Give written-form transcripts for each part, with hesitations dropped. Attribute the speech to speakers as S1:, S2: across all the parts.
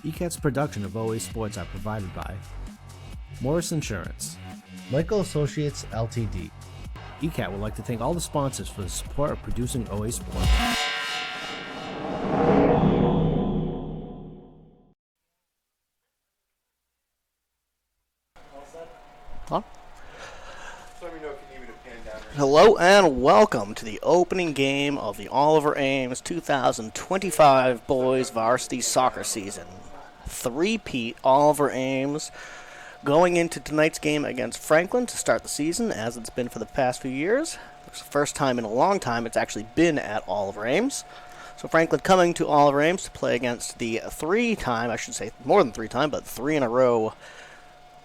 S1: ECAT's production of OA Sports are provided by Morris Insurance,
S2: Michael Associates Ltd.
S1: ECAT would like to thank all the sponsors for the support of producing OA Sports.
S3: Huh? Hello and welcome to the opening game of the Oliver Ames 2025 boys varsity soccer season. Three-peat Oliver Ames going into tonight's game against Franklin to start the season, as it's been for the past few years. It's the first time in a long time it's actually been at Oliver Ames. So Franklin coming to Oliver Ames to play against the three-time, I should say more than three-time, but three-in-a-row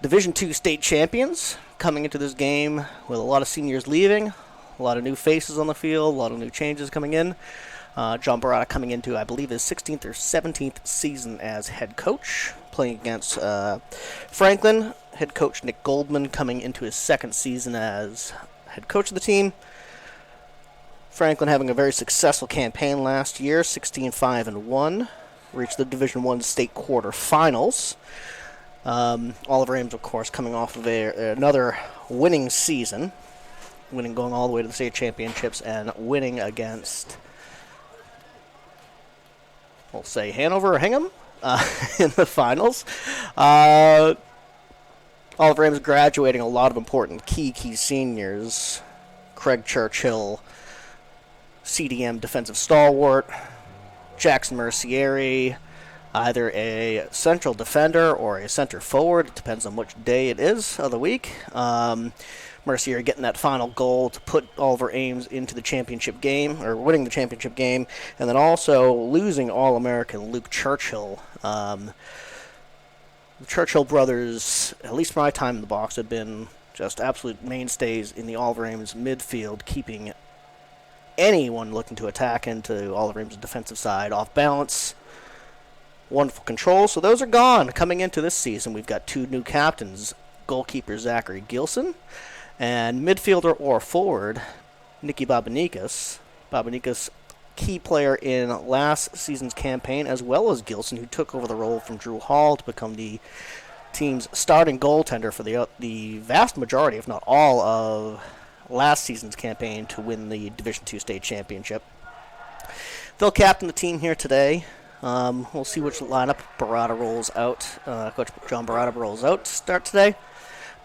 S3: Division II state champions coming into this game with a lot of seniors leaving, a lot of new faces on the field, a lot of new changes coming in. John Barada coming into, I believe, his 16th or 17th season as head coach, playing against Franklin. Head coach Nick Goldman coming into his second season as head coach of the team. Franklin having a very successful campaign last year, 16-5-1, reached the Division I state quarterfinals. Oliver Ames, of course, coming off of another winning season, going all the way to the state championships and winning against, we'll say, Hanover or Hingham in the finals. Oliver Ames graduating a lot of important key seniors. Craig Churchill, CDM defensive stalwart, Jackson Mercieri, either a central defender or a center forward. It depends on which day it is of the week. Mercier getting that final goal to put Oliver Ames into the championship game, or winning the championship game, and then also losing All-American Luke Churchill. The Churchill brothers, at least for my time in the box, have been just absolute mainstays in the Oliver Ames midfield, keeping anyone looking to attack into Oliver Ames' defensive side off balance. Wonderful control. So those are gone. Coming into this season, we've got two new captains, goalkeeper Zachary Gilson, and midfielder or forward Nicky Babanikas. Babanikas, key player in last season's campaign, as well as Gilson, who took over the role from Drew Hall to become the team's starting goaltender for the vast majority, if not all, of last season's campaign to win the Division II state championship. They'll captain the team here today. We'll see which lineup Barada rolls out. Coach John Barada rolls out to start today.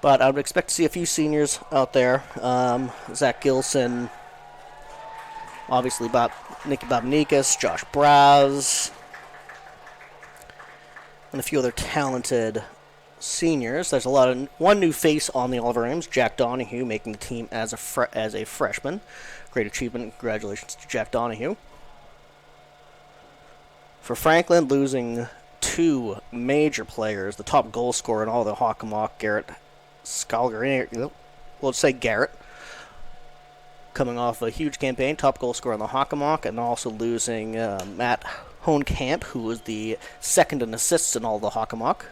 S3: But I would expect to see a few seniors out there. Zach Gilson, obviously Nicky Babanikas, Josh Braz, and a few other talented seniors. There's one new face on the Oliver Ames, Jack Donahue, making the team as a freshman. Great achievement. Congratulations to Jack Donahue. For Franklin, losing two major players, the top goal scorer in all the Hockomock, Garrett Skalgar, let's say Garrett, coming off a huge campaign, top goal scorer in the Hockomock, and also losing Matt Hohenkamp, who was the second in assists in all the Hockomock.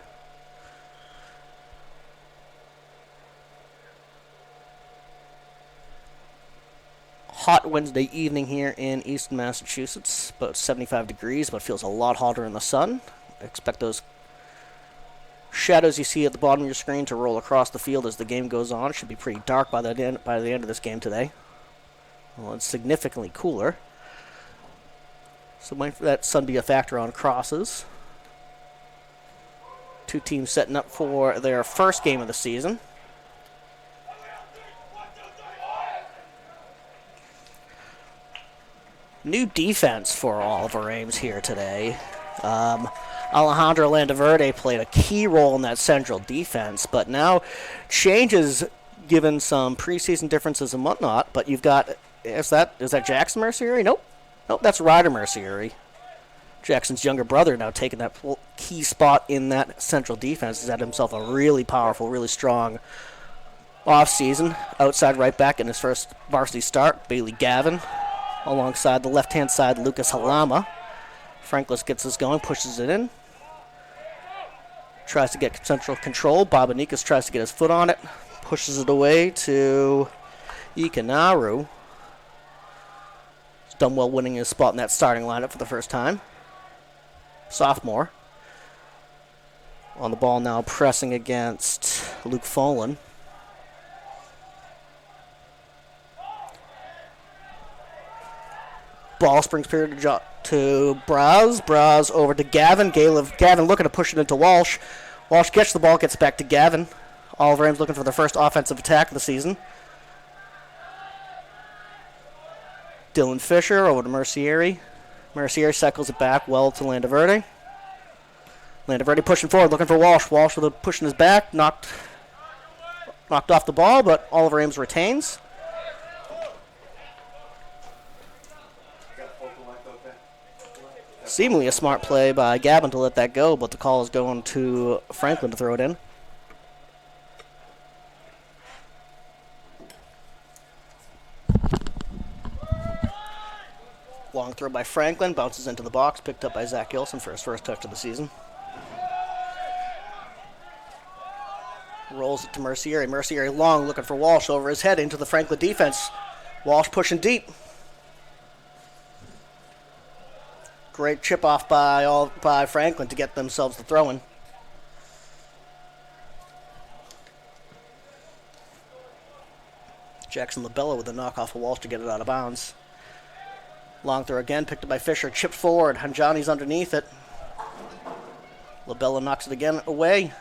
S3: Hot Wednesday evening here in Easton, Massachusetts. About 75 degrees, but feels a lot hotter in the sun. Expect those shadows you see at the bottom of your screen to roll across the field as the game goes on. It should be pretty dark by the end of this game today. Well, it's significantly cooler, so might that sun be a factor on crosses. Two teams setting up for their first game of the season. New defense for Oliver Ames here today. Alejandro Landaverde played a key role in that central defense, but now changes given some preseason differences and whatnot. But you've got, is that Jackson Mercieri? Nope, that's Ryder Mercieri. Jackson's younger brother now taking that key spot in that central defense. He's had himself a really powerful, really strong offseason. Outside right back in his first varsity start, Bailey Gavin. Alongside the left-hand side, Lucas Halama. Franklin gets us going, pushes it in. Tries to get central control. Babanikas tries to get his foot on it. Pushes it away to Ikanaru. He's done well winning his spot in that starting lineup for the first time. Sophomore. On the ball now, pressing against Luke Follen. Ball springs period to Braz. Braz over to Gavin. Gavin looking to push it into Walsh. Walsh gets the ball, gets back to Gavin. Oliver Ames looking for their first offensive attack of the season. Dylan Fisher over to Mercieri. Mercieri cycles it back well to Landaverde. Landaverde pushing forward, looking for Walsh. Walsh with a push in his back, knocked off the ball, but Oliver Ames retains. Seemingly a smart play by Gavin to let that go, but the call is going to Franklin to throw it in. Long throw by Franklin, bounces into the box, picked up by Zach Gilson for his first touch of the season. Rolls it to Mercieri. Mercieri long, looking for Walsh over his head into the Franklin defense. Walsh pushing deep. Great chip off by Franklin to get themselves the throw-in. Jackson Labella with a knock off of Walsh to get it out of bounds. Long throw again, picked up by Fisher, chipped forward. Hanjani's underneath it. Labella knocks it again away.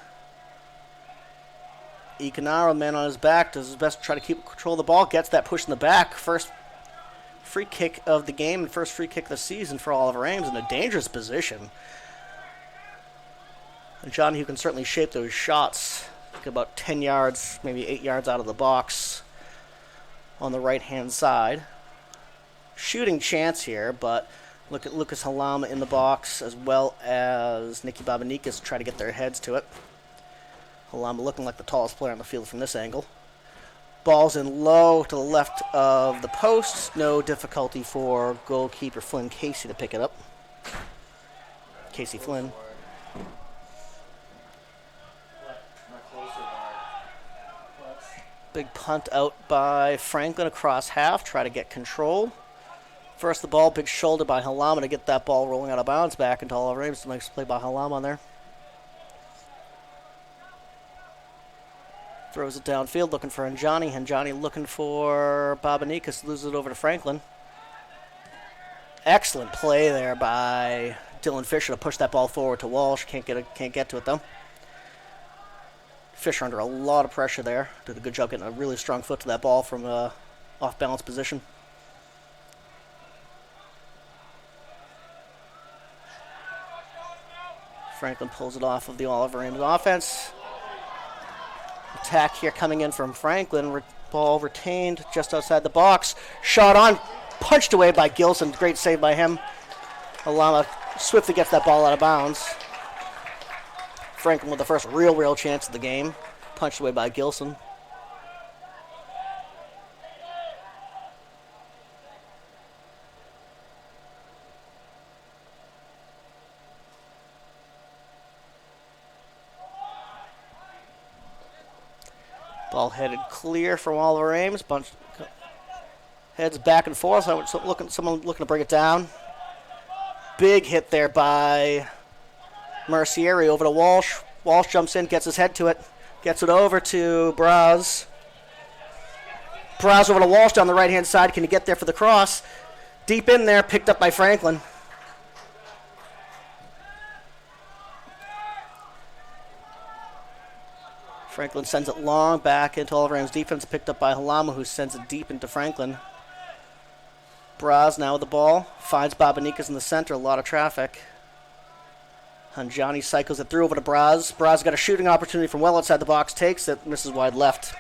S3: Icanaro, man on his back, does his best to try to keep control of the ball, gets that push in the back. First free kick of the game and first free kick of the season for Oliver Ames in a dangerous position. And Johnny, who can certainly shape those shots, about 10 yards, maybe 8 yards out of the box on the right-hand side. Shooting chance here, but look at Lucas Halama in the box as well as Nicky Babanikas try to get their heads to it. Halama looking like the tallest player on the field from this angle. Ball's in low to the left of the post. No difficulty for goalkeeper Flynn Casey to pick it up. Casey Flynn. Big punt out by Franklin across half. Try to get control. First the ball, big shoulder by Halama to get that ball rolling out of bounds back into Oliver Ames. Nice play by Halama on there. Throws it downfield, looking for Hanjani. Hanjani looking for Babanikas, loses it over to Franklin. Excellent play there by Dylan Fisher to push that ball forward to Walsh. Can't get to it though. Fisher under a lot of pressure there. Did a good job getting a really strong foot to that ball from off balance position. Franklin pulls it off of the Oliver Ames offense. Attack here coming in from Franklin. Ball retained just outside the box. Shot on, punched away by Gilson. Great save by him. Halama swiftly gets that ball out of bounds. Franklin with the first real chance of the game. Punched away by Gilson. Ball headed clear from Oliver Ames. Heads back and forth. Someone looking to bring it down. Big hit there by Mercieri over to Walsh. Walsh jumps in, gets his head to it. Gets it over to Braz. Braz over to Walsh down the right-hand side. Can he get there for the cross? Deep in there, picked up by Franklin. Franklin sends it long back into Oliver Ames' defense, picked up by Halama, who sends it deep into Franklin. Braz now with the ball, finds Babanikas in the center, a lot of traffic. Hanjani cycles it through over to Braz. Braz got a shooting opportunity from well outside the box, takes it, misses wide left.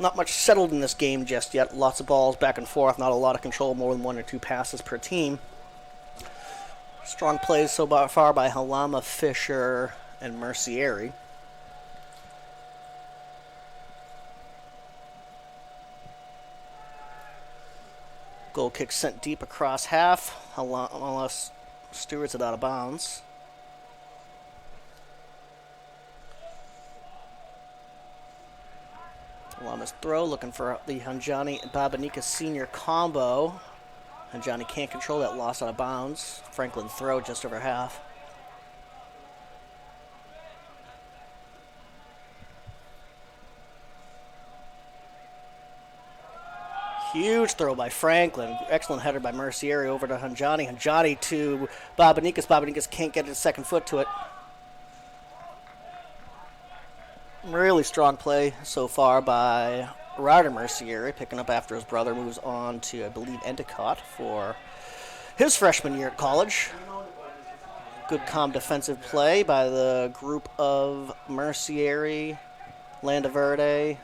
S3: Not much settled in this game just yet. Lots of balls back and forth. Not a lot of control. More than 1 or 2 passes per team. Strong plays so far by Halama, Fisher, and Mercieri. Goal kick sent deep across half. Halama stewards it out of bounds. Lama's throw, looking for the Hanjani and Babanika senior combo. Hanjani can't control that, loss out of bounds. Franklin throw just over half. Huge throw by Franklin. Excellent header by Mercieri over to Hanjani. Hanjani to Babanikas. Babanikas can't get his second foot to it. Really strong play so far by Ryder Mercieri, picking up after his brother moves on to, I believe, Endicott for his freshman year at college. Good calm defensive play by the group of Mercieri, Landaverde,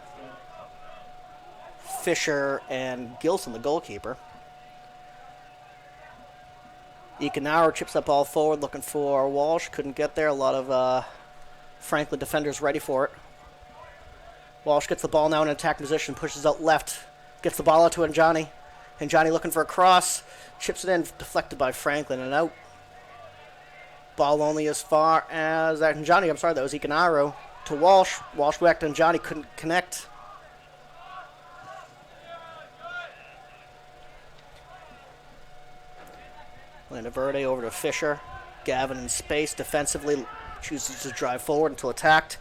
S3: Fisher, and Gilson, the goalkeeper. Ekanauer chips that ball forward, looking for Walsh. Couldn't get there. A lot of Franklin defenders ready for it. Walsh gets the ball now in an attack position, pushes out left, gets the ball out to Hanjani. Hanjani looking for a cross, chips it in, deflected by Franklin and out. Ball only as far as Hanjani. I'm sorry, that was Ekanauer to Walsh. Walsh back to Hanjani, couldn't connect. Landaverde over to Fisher. Gavin in space defensively, chooses to drive forward until attacked.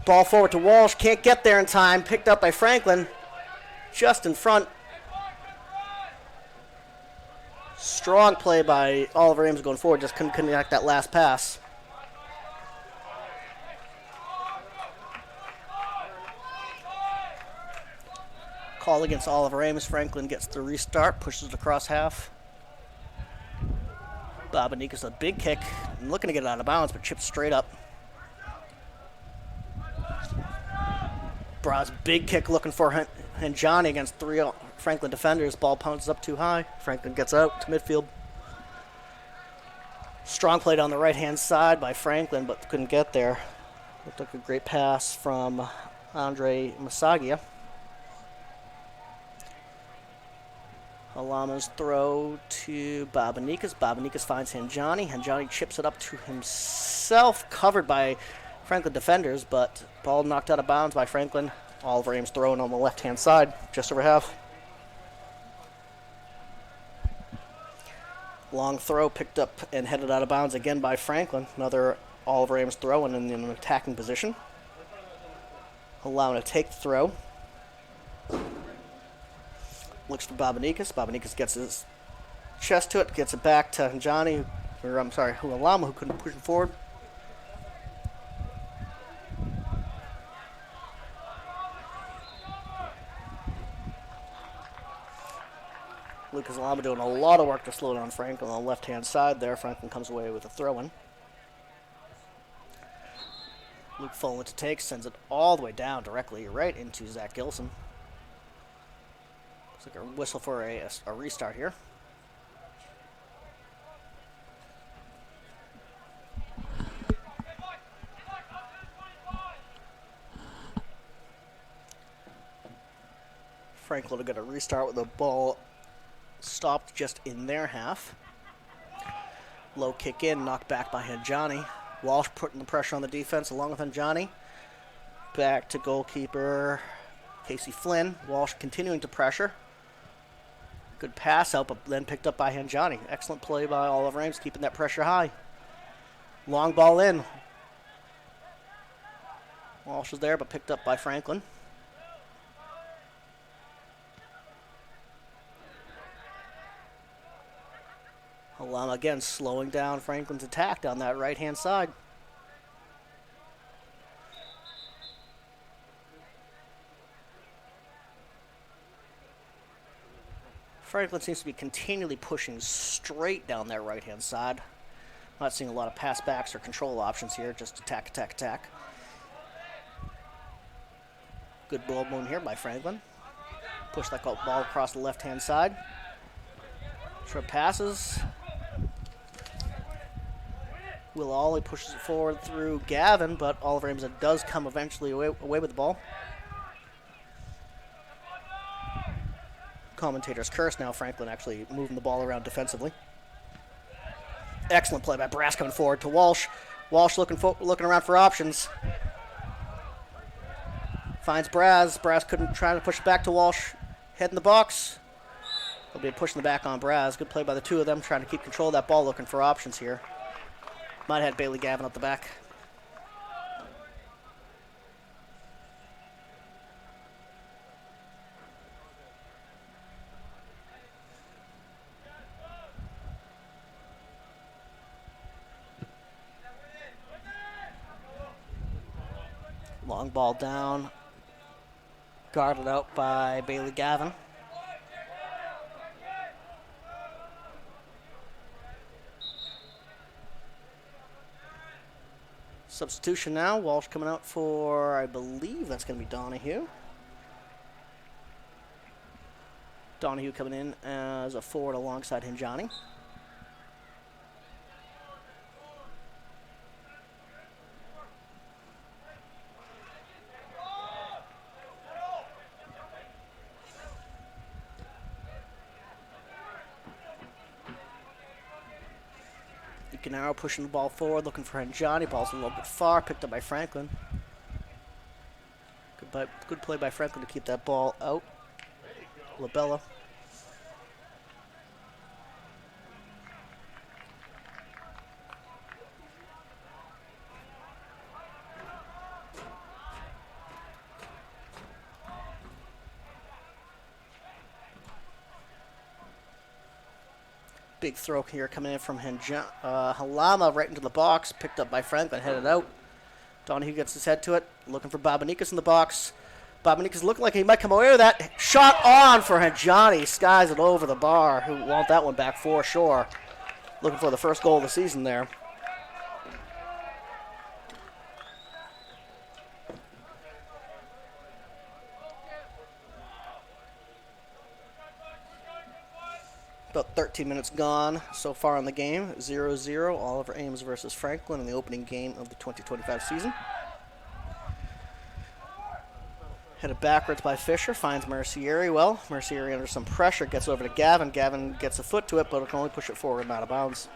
S3: Ball forward to Walsh, can't get there in time, picked up by Franklin, just in front. Strong play by Oliver Ames going forward, just couldn't connect that last pass. Call against Oliver Ames. Franklin gets the restart, pushes it across half. Babanikas a big kick, looking to get it out of bounds, but chips straight up. Braz big kick looking for Hanjani against three Franklin defenders. Ball pounces up too high. Franklin gets out to midfield. Strong play down the right-hand side by Franklin, but couldn't get there. Looked like a great pass from Andre Masagia. Alama's throw to Babanikas. Babanikas finds Hanjani. Hanjani chips it up to himself, covered by Franklin defenders, but ball knocked out of bounds by Franklin. Oliver Ames throwing on the left-hand side, just over half. Long throw picked up and headed out of bounds again by Franklin. Another Oliver Ames throw and in an attacking position. Allowing to take the throw. Looks for Babanikas. Babanikas gets his chest to it, gets it back to Hanjani, or I'm sorry, Hualama, who couldn't push it forward. Lucas Alama doing a lot of work to slow down Franklin on the left-hand side there. Franklin comes away with a throw-in. Luke Follin to take, sends it all the way down directly right into Zach Gilson. Looks like a whistle for a restart here. Franklin will get a restart with the ball stopped just in their half. Low kick in, knocked back by Hanjani. Walsh putting the pressure on the defense along with Hanjani. Back to goalkeeper Casey Flynn. Walsh continuing to pressure. Good pass out, but then picked up by Hanjani. Excellent play by Oliver Ames, keeping that pressure high. Long ball in. Walsh was there, but picked up by Franklin. Alama again slowing down Franklin's attack down that right-hand side. Franklin seems to be continually pushing straight down that right-hand side. Not seeing a lot of pass backs or control options here, just attack, attack, attack. Good ball movement here by Franklin. Push that ball across the left-hand side. Short passes. Will Ollie pushes it forward through Gavin, but Oliver Ames does come eventually away with the ball. Commentators curse now. Franklin actually moving the ball around defensively. Excellent play by Brass coming forward to Walsh. Walsh looking around for options. Finds Braz. Braz couldn't try to push it back to Walsh. Head in the box. There'll be a push in the back on Braz. Good play by the two of them, trying to keep control of that ball, looking for options here. Might have had Bailey Gavin up the back. Long ball down. Guarded out by Bailey Gavin. Substitution now. Walsh coming out for, I believe that's going to be Donahue. Donahue coming in as a forward alongside Hinjani. Now pushing the ball forward, looking for Hinjani. Ball's a little bit far, picked up by Franklin. Good play by Franklin to keep that ball out. Labella. Big throw here coming in from Halama right into the box. Picked up by Franklin, headed out. Donahue gets his head to it. Looking for Babanikas in the box. Babanikas looking like he might come away with that. Shot on for Hinjani. Skies it over the bar. Who want that one back for sure. Looking for the first goal of the season there. About 13 minutes gone so far in the game. 0-0. Oliver Ames versus Franklin in the opening game of the 2025 season. Headed backwards by Fisher. Finds Mercieri. Well, Mercieri under some pressure. Gets over to Gavin. Gavin gets a foot to it, but can only push it forward and out of bounds.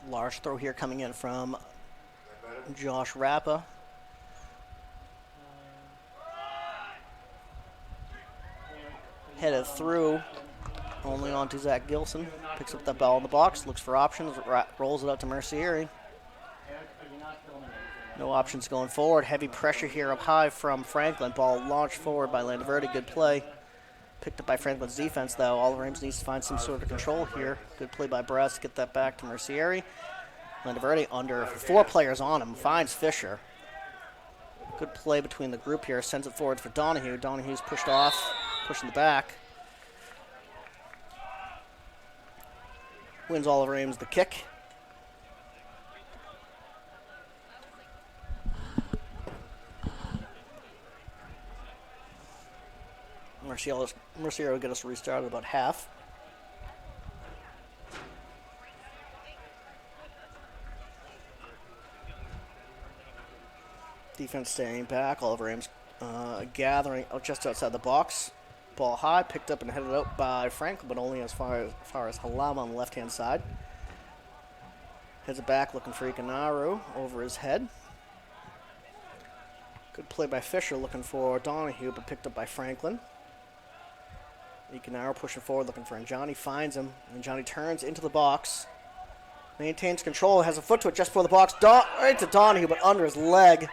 S3: Large throw here coming in from Josh Rappa. Headed through, only onto Zach Gilson. Picks up that ball in the box, looks for options, rolls it out to Mercieri. No options going forward. Heavy pressure here up high from Franklin. Ball launched forward by Landaverde. Good play. Picked up by Franklin's defense, though. Oliver Ames needs to find some sort of control here. Good play by Brass to get that back to Mercieri. Landaverde under 4 players on him. Finds Fisher. Good play between the group here. Sends it forward for Donahue. Donahue's pushed off. Pushing the back. Wins Oliver Ames the kick. Mercier will get us restarted about half. Defense staying back. Oliver Ames gathering just outside the box. Ball high, picked up and headed out by Franklin, but only as far as Halama on the left-hand side. Heads it back, looking for Ikanaru over his head. Good play by Fisher, looking for Donahue, but picked up by Franklin. Ikanaru pushing forward, looking for Njani. Finds him, and Njani turns into the box. Maintains control, has a foot to it just before the box. Right to Donahue, but under his leg.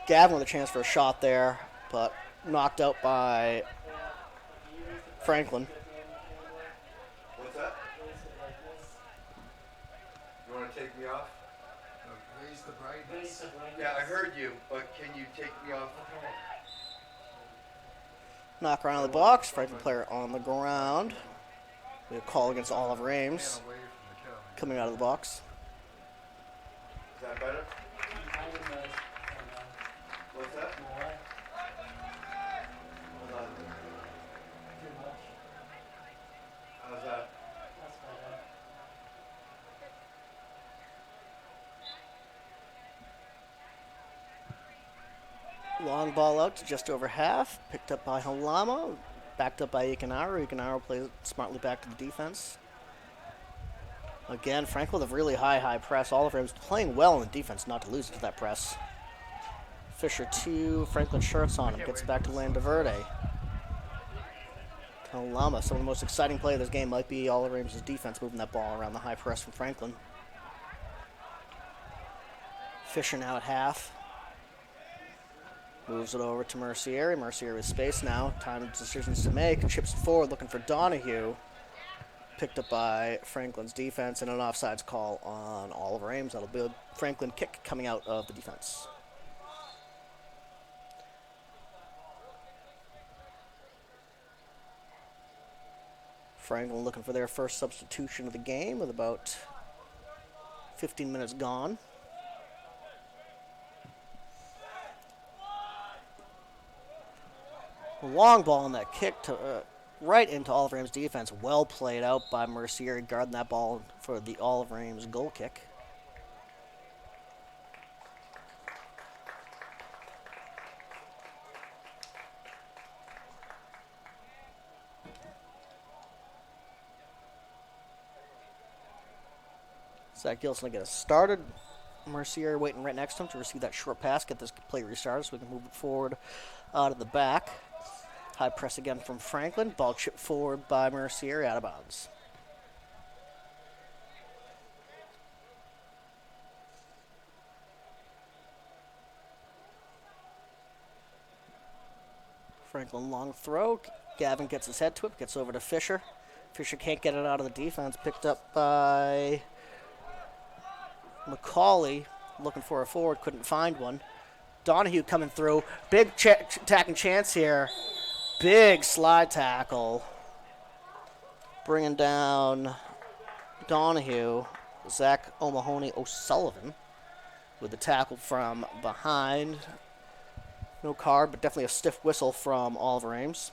S3: Gavin with a chance for a shot there, but knocked out by Franklin.
S4: What's that? You want to take me off?
S5: Raise the brightness.
S4: Yeah, I heard you, but can you take me off?
S3: Knock around the box. Franklin player on the ground. We have a call against Oliver Ames coming out of the box.
S4: Is that better? What's that? Hold on. How's that?
S3: Long ball out to just over half. Picked up by Halama. Backed up by Ekanaro. Ekanaro plays it smartly back to the defense. Again, Franklin with a really high press. All of them playing well in the defense not to lose to that press. Fisher 2, Franklin shirts on him. Gets back to Landaverde. Kalama, some of the most exciting play of this game might be Oliver Ames' defense moving that ball around the high press from Franklin. Fisher now at half. Moves it over to Mercier. Mercier with space now. Time of decisions to make. Chips it forward looking for Donahue. Picked up by Franklin's defense and an offsides call on Oliver Ames. That'll be a Franklin kick coming out of the defense. Franklin looking for their first substitution of the game with about 15 minutes gone. A long ball on that kick to right into Oliver Ames' defense. Well played out by Mercier, guarding that ball for the Oliver Ames goal kick. Zach Gilson will get us started. Mercier waiting right next to him to receive that short pass, get this play restarted so we can move it forward out of the back. High press again from Franklin. Ball chipped forward by Mercier, out of bounds. Franklin long throw. Gavin gets his head to it, gets over to Fisher. Fisher can't get it out of the defense. Picked up by McCauley, looking for a forward, couldn't find one. Donahue coming through. Big attacking chance here. Big slide tackle. Bringing down Donahue. Zach O'Mahony O'Sullivan with the tackle from behind. No card, but definitely a stiff whistle from Oliver Ames.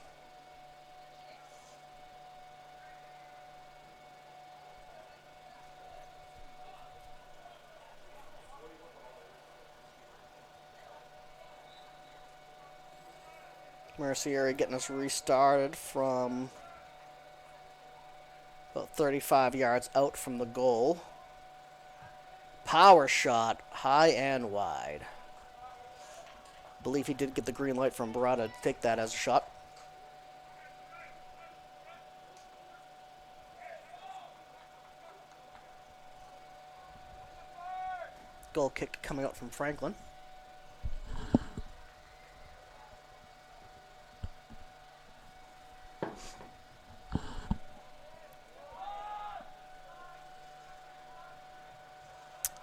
S3: Mercier getting us restarted from about 35 yards out from the goal. Power shot, high and wide. I believe he did get the green light from Barada to take that as a shot. Goal kick coming out from Franklin.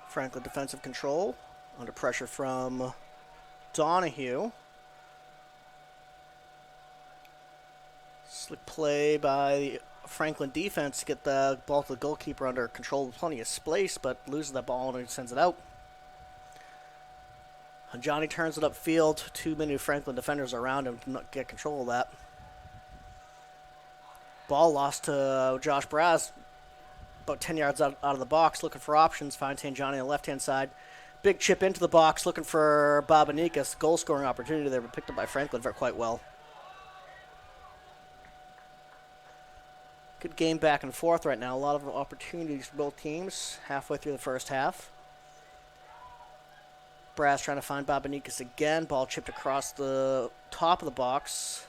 S3: Franklin defensive control, under pressure from Donahue. Slick play by the Franklin defense to get the ball to the goalkeeper under control with plenty of space, but loses that ball and sends it out. And Johnny turns it upfield. Too many Franklin defenders around him to not get control of that. Ball lost to Josh Braz. About 10 yards out of the box, looking for options. Finds Johnny on the left-hand side. Big chip into the box, looking for Babanikas. Goal-scoring opportunity there, but picked up by Franklin quite well. Good game back and forth right now. A lot of opportunities for both teams halfway through the first half. Brass trying to find Babanikas again. Ball chipped across the top of the box.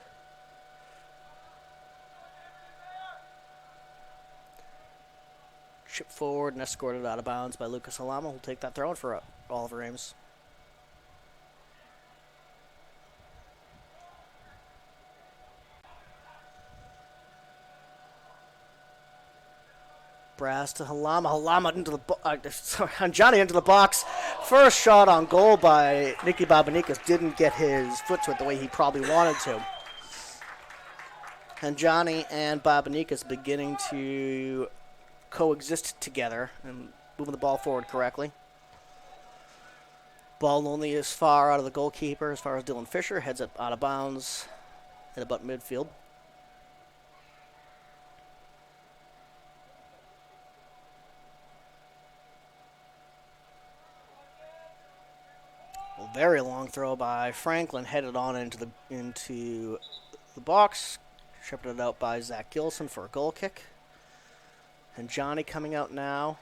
S3: Chip forward and escorted out of bounds by Lucas Halama, who'll take that throw in for Oliver Ames. Brass to Halama. Halama into the Johnny into the box. First shot on goal by Nicky Babanikas. Didn't get his foot to it the way he probably wanted to. And Johnny and Babanikas beginning to coexist together and moving the ball forward correctly. Ball only as far out of the goalkeeper as far as Dylan Fisher. Heads up out of bounds at about midfield. A very long throw by Franklin, headed on into the box. Shepherded out by Zach Gilson for a goal kick. And Johnny coming out now.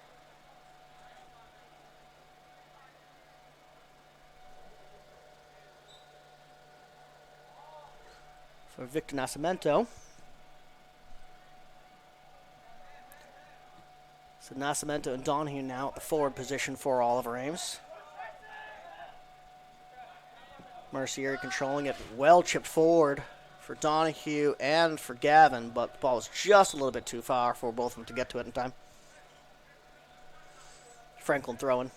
S3: For Victor Nascimento. So Nascimento and Donahue now at the forward position for Oliver Ames. Mercier controlling it, well chipped forward for Donahue and for Gavin, but the ball was just a little bit too far for both of them to get to it in time. Franklin throwing.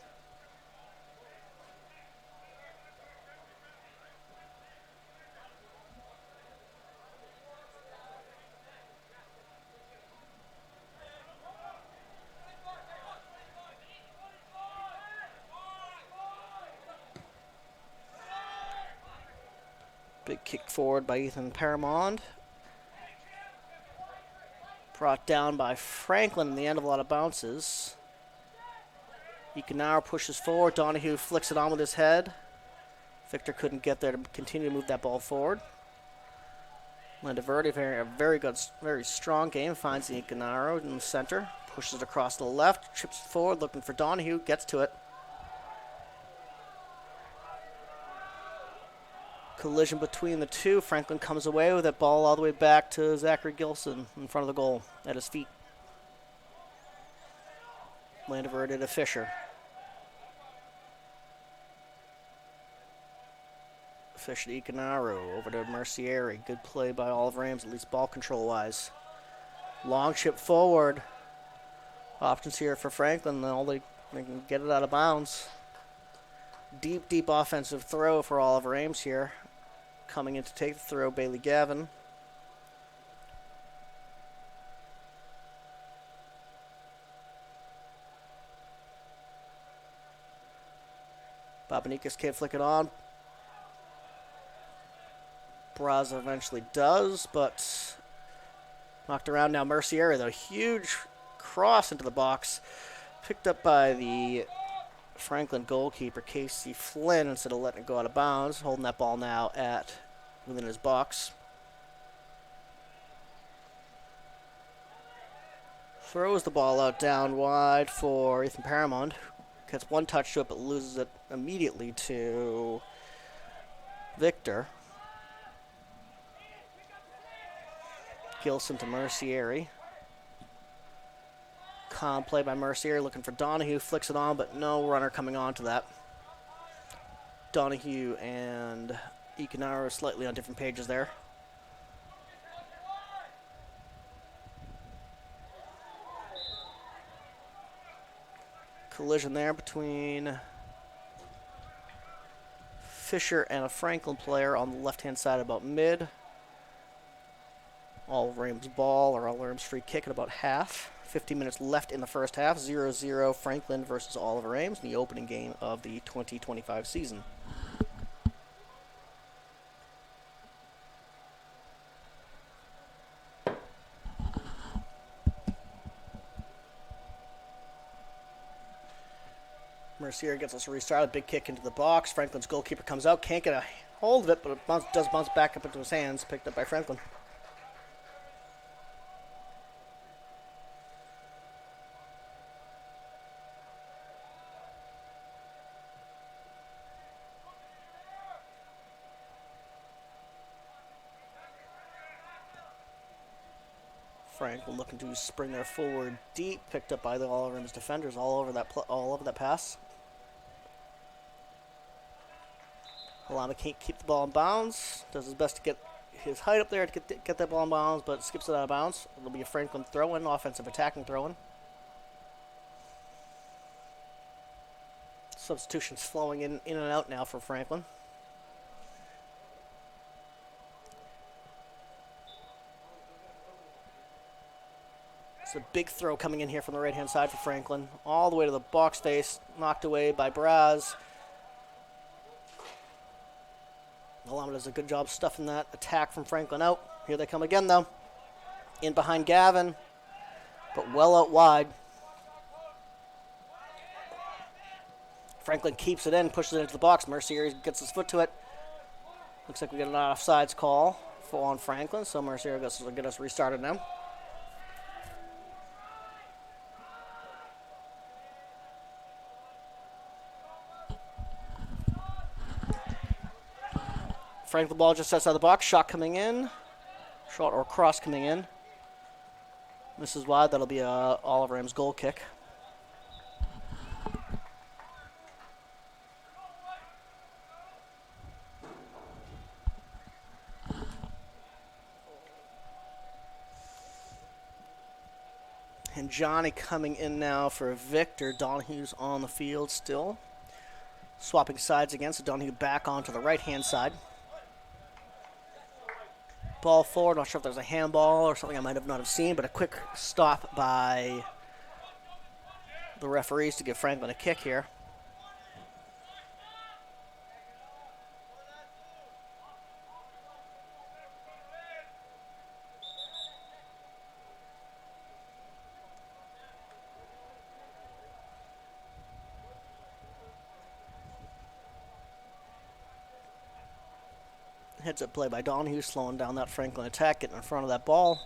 S3: Big kick forward by Ethan Paramond. Brought down by Franklin in the end of a lot of bounces. Ecanaro pushes forward. Donahue flicks it on with his head. Victor couldn't get there to continue to move that ball forward. Landaverdi, a very good, very strong game. Finds the Ecanaro in the center. Pushes it across to the left. Chips it forward, looking for Donahue. Gets to it. Collision between the two. Franklin comes away with that ball all the way back to Zachary Gilson in front of the goal at his feet. Landaverdi to Fisher. Fisher to Ecanaro. Over to Mercier. Good play by Oliver Ames, at least ball control-wise. Long chip forward. Options here for Franklin. All they can get it out of bounds. Deep, deep offensive throw for Oliver Ames here. Coming in to take the throw, Bailey Gavin. Babanikas can't flick it on. Braza eventually does, but knocked around now. Mercier, though, huge cross into the box. Picked up by the Franklin goalkeeper, Casey Flynn, instead of letting it go out of bounds. Holding that ball now at within his box. Throws the ball out down wide for Ethan Paramond. Gets one touch to it, but loses it immediately to Victor. Gilson to Mercier. Calm play by Mercier, looking for Donahue. Flicks it on, but no runner coming on to that. Donahue and Ecanaro slightly on different pages there. Collision there between Fisher and a Franklin player on the left-hand side about mid. Oliver Ames ball, or Oliver Ames free kick at about half. 15 minutes left in the first half. 0-0 Franklin versus Oliver Ames in the opening game of the 2025 season. Mercier gets us restarted. Big kick into the box. Franklin's goalkeeper comes out. Can't get a hold of it, but it does bounce back up into his hands. Picked up by Franklin. Franklin looking to spring their forward deep. Picked up by the Oliver Ames defenders all over that pass. Alama can't keep the ball in bounds. Does his best to get his height up there to get that ball in bounds, but skips it out of bounds. It'll be a Franklin throw-in, offensive attacking throw-in. Substitutions flowing in and out now for Franklin. It's a big throw coming in here from the right-hand side for Franklin. All the way to the box face, knocked away by Braz. Alama does a good job stuffing that attack from Franklin out. Here they come again, though. In behind Gavin, but well out wide. Franklin keeps it in, pushes it into the box. Mercier gets his foot to it. Looks like we got an offsides call on Franklin, so Mercier will get us restarted now. Franklin ball just outside the box. Shot coming in. Shot or cross coming in. Misses wide. That'll be a Oliver Ames goal kick. And Johnny coming in now for Victor. Donahue's on the field still. Swapping sides again, so Donahue back onto the right-hand side. Ball forward. Not sure if there's a handball or something I might have not have seen, but a quick stop by the referees to give Franklin a kick here. Heads up play by Donahue, slowing down that Franklin attack, getting in front of that ball.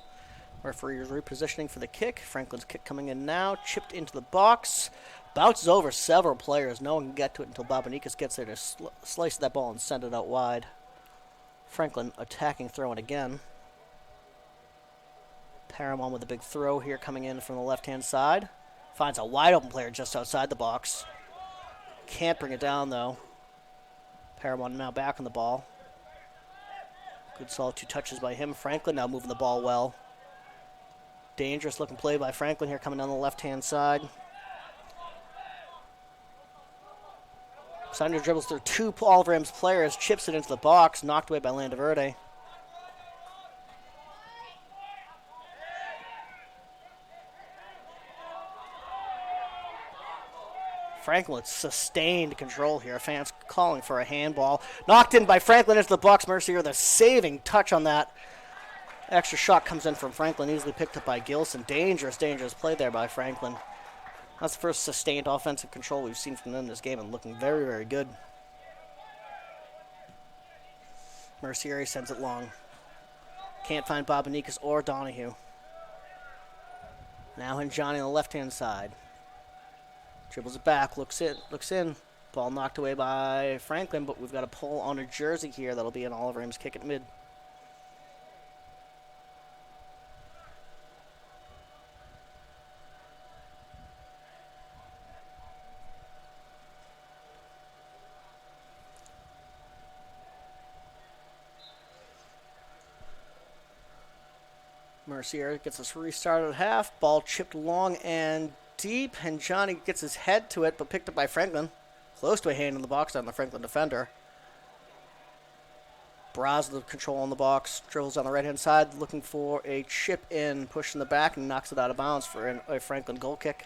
S3: Referee is repositioning for the kick. Franklin's kick coming in now, chipped into the box. Bounces over several players. No one can get to it until Babanikas gets there to slice that ball and send it out wide. Franklin attacking, throwing again. Paramount with a big throw here coming in from the left-hand side. Finds a wide open player just outside the box. Can't bring it down though. Paramount now back on the ball. Good solid 2 touches by him. Franklin now moving the ball well. Dangerous looking play by Franklin here coming down the left-hand side. Sander dribbles through 2 Oliver Ames players, chips it into the box, knocked away by Landaverde. Franklin with sustained control here. Fans calling for a handball. Knocked in by Franklin into the box. Mercier, the saving touch on that. Extra shot comes in from Franklin, easily picked up by Gilson. Dangerous play there by Franklin. That's the first sustained offensive control we've seen from them this game, and looking very, very good. Mercier sends it long. Can't find Babanikas or Donahue. Now in Johnny on the left-hand side. Dribbles it back, looks in. Ball knocked away by Franklin, but we've got a pull on a jersey here. That'll be an Oliver Ames kick at mid. Mercier gets us restarted at half. Ball chipped long and deep, and Johnny gets his head to it, but picked up by Franklin. Close to a hand in the box on the Franklin defender. Braz the control on the box, dribbles on the right-hand side, looking for a chip in, push in the back, and knocks it out of bounds for a Franklin goal kick.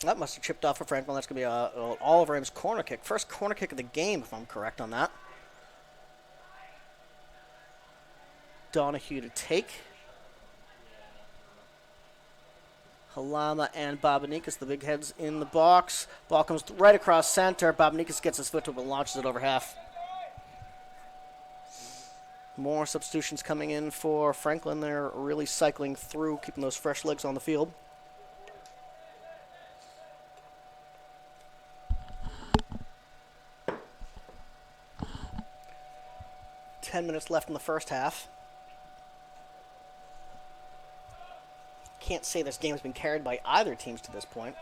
S3: That must have chipped off for Franklin. That's going to be an Oliver Ames corner kick. First corner kick of the game, if I'm correct on that. Donahue to take. Halama and Babanikas, the big heads in the box. Ball comes right across center. Babanikas gets his foot to it and launches it over half. More substitutions coming in for Franklin. They're really cycling through, keeping those fresh legs on the field. Minutes left in the first half. Can't say this game has been carried by either teams to this point.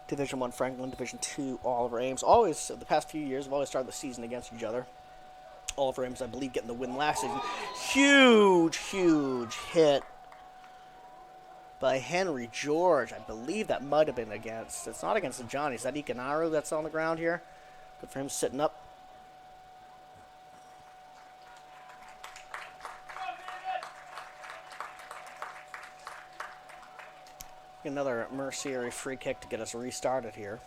S3: Division 1 Franklin, Division 2 Oliver Ames. Always, the past few years, have always started the season against each other. Oliver Ames, I believe, getting the win last season. Huge hit by Henry George. I believe that might have been against. It's not against the Johnny. Is that Ikanaru that's on the ground here? Good for him sitting up. Another Mercier free kick to get us restarted here.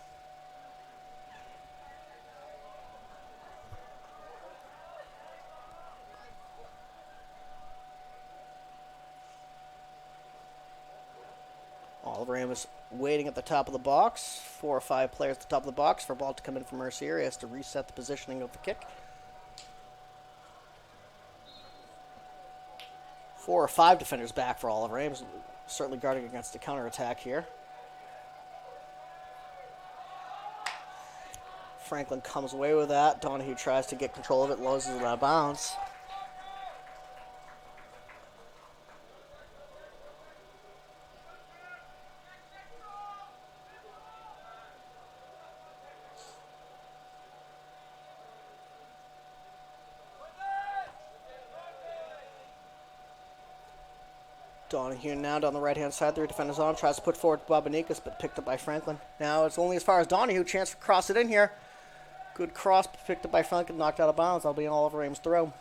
S3: All of Ames waiting at the top of the box. 4 or 5 players at the top of the box for a ball to come in from Mercier. He has to reset the positioning of the kick. 4 or 5 defenders back for all of Ames. Certainly guarding against the counterattack here. Franklin comes away with that. Donahue tries to get control of it, loses it out of bounds. Donahue now down the right-hand side. 3 defenders on. Tries to put forward Babanikas, but picked up by Franklin. Now it's only as far as Donahue. Chance to cross it in here. Good cross, picked up by Franklin, knocked out of bounds. That'll be an Oliver Ames throw.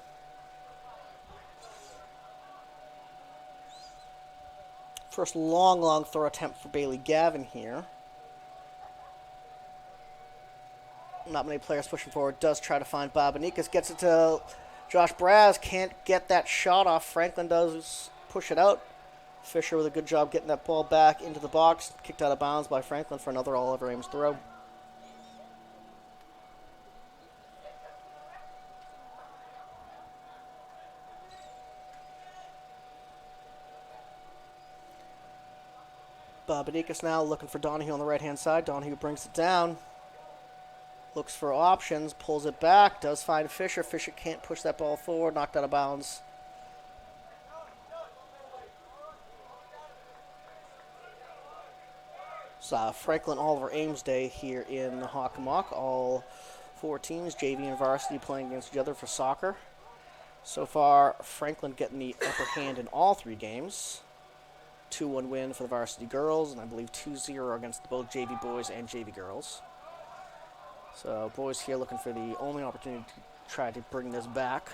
S3: First long throw attempt for Bailey Gavin here. Not many players pushing forward. Does try to find Babanikas. Gets it to Josh Braz. Can't get that shot off. Franklin does push it out. Fisher with a good job getting that ball back into the box. Kicked out of bounds by Franklin for another Oliver Ames throw. Babanikas now looking for Donahue on the right-hand side. Donahue brings it down. Looks for options. Pulls it back. Does find Fisher. Fisher can't push that ball forward. Knocked out of bounds. So Franklin Oliver Ames Day here in the Hockomock. All 4 teams, JV and varsity, playing against each other for soccer. So far, Franklin getting the upper hand in all 3 games. 2-1 win for the varsity girls, and I believe 2-0 against both JV boys and JV girls. So boys here looking for the only opportunity to try to bring this back.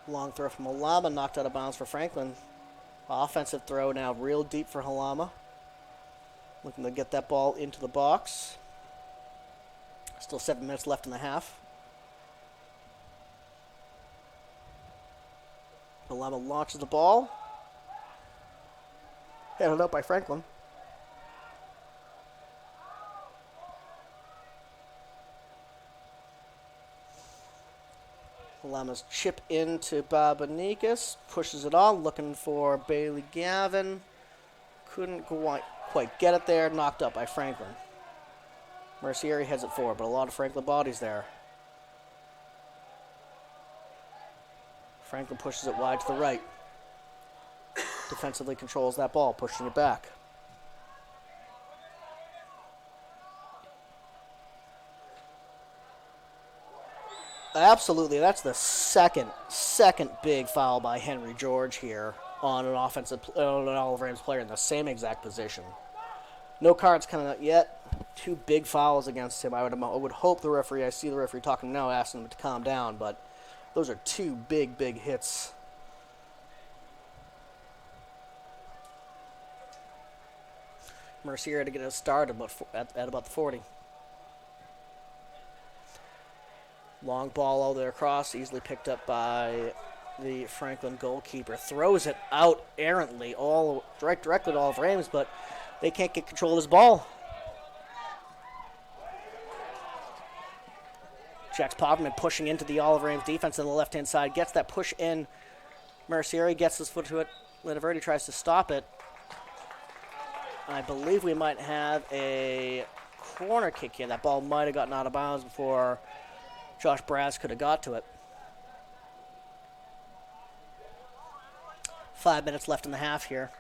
S3: Long throw from Halama, knocked out of bounds for Franklin. Offensive throw now real deep for Halama. Looking to get that ball into the box. Still 7 minutes left in the half. Halama launches the ball. Headed up by Franklin. Halama's chip into Babanikas. Pushes it on, looking for Bailey Gavin. Couldn't quite get it there. Knocked up by Franklin. Mercier heads it forward, but a lot of Franklin bodies there. Franklin pushes it wide to the right. Defensively controls that ball, pushing it back. Absolutely, that's the second big foul by Henry George here on an Oliver Ames player in the same exact position. No cards coming out yet. 2 big fouls against him. I would hope the referee, I see the referee talking now, asking him to calm down, but those are 2 big hits. Mercier to get a start at about the 40. Long ball out there across, easily picked up by the Franklin goalkeeper. Throws it out errantly, all directly to Oliver Ames, but they can't get control of this ball. Jax Popperman pushing into the Oliver Ames defense on the left-hand side. Gets that push in. Mercier gets his foot to it. Linaverdi tries to stop it. I believe we might have a corner kick here. That ball might have gotten out of bounds before Josh Braz could have got to it. 5 minutes left in the half here.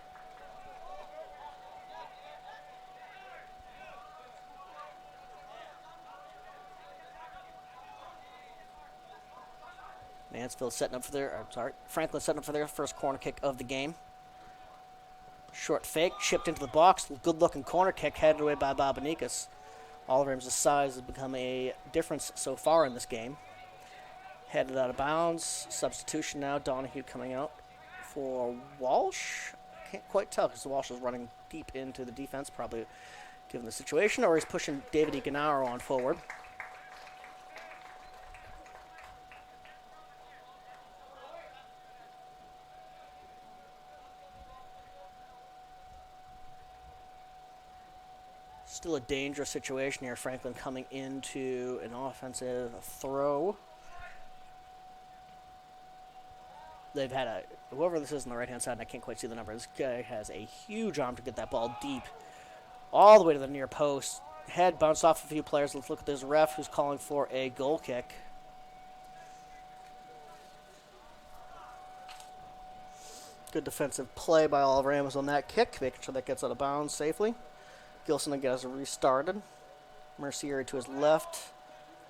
S3: Franklin setting up for their first corner kick of the game. Short fake, chipped into the box. Good-looking corner kick headed away by Babanikas. Oliver Ames' size has become a difference so far in this game. Headed out of bounds. Substitution now. Donahue coming out for Walsh. Can't quite tell because Walsh is running deep into the defense, probably given the situation, or he's pushing David Iganaro on forward. Still a dangerous situation here. Franklin coming into an offensive throw. They've had whoever this is on the right-hand side, and I can't quite see the number. This guy has a huge arm to get that ball deep, all the way to the near post. Head bounced off a few players. Let's look at this ref who's calling for a goal kick. Good defensive play by Oliver Ames on that kick, making sure that gets out of bounds safely. Gilson again has restarted. Mercier to his left.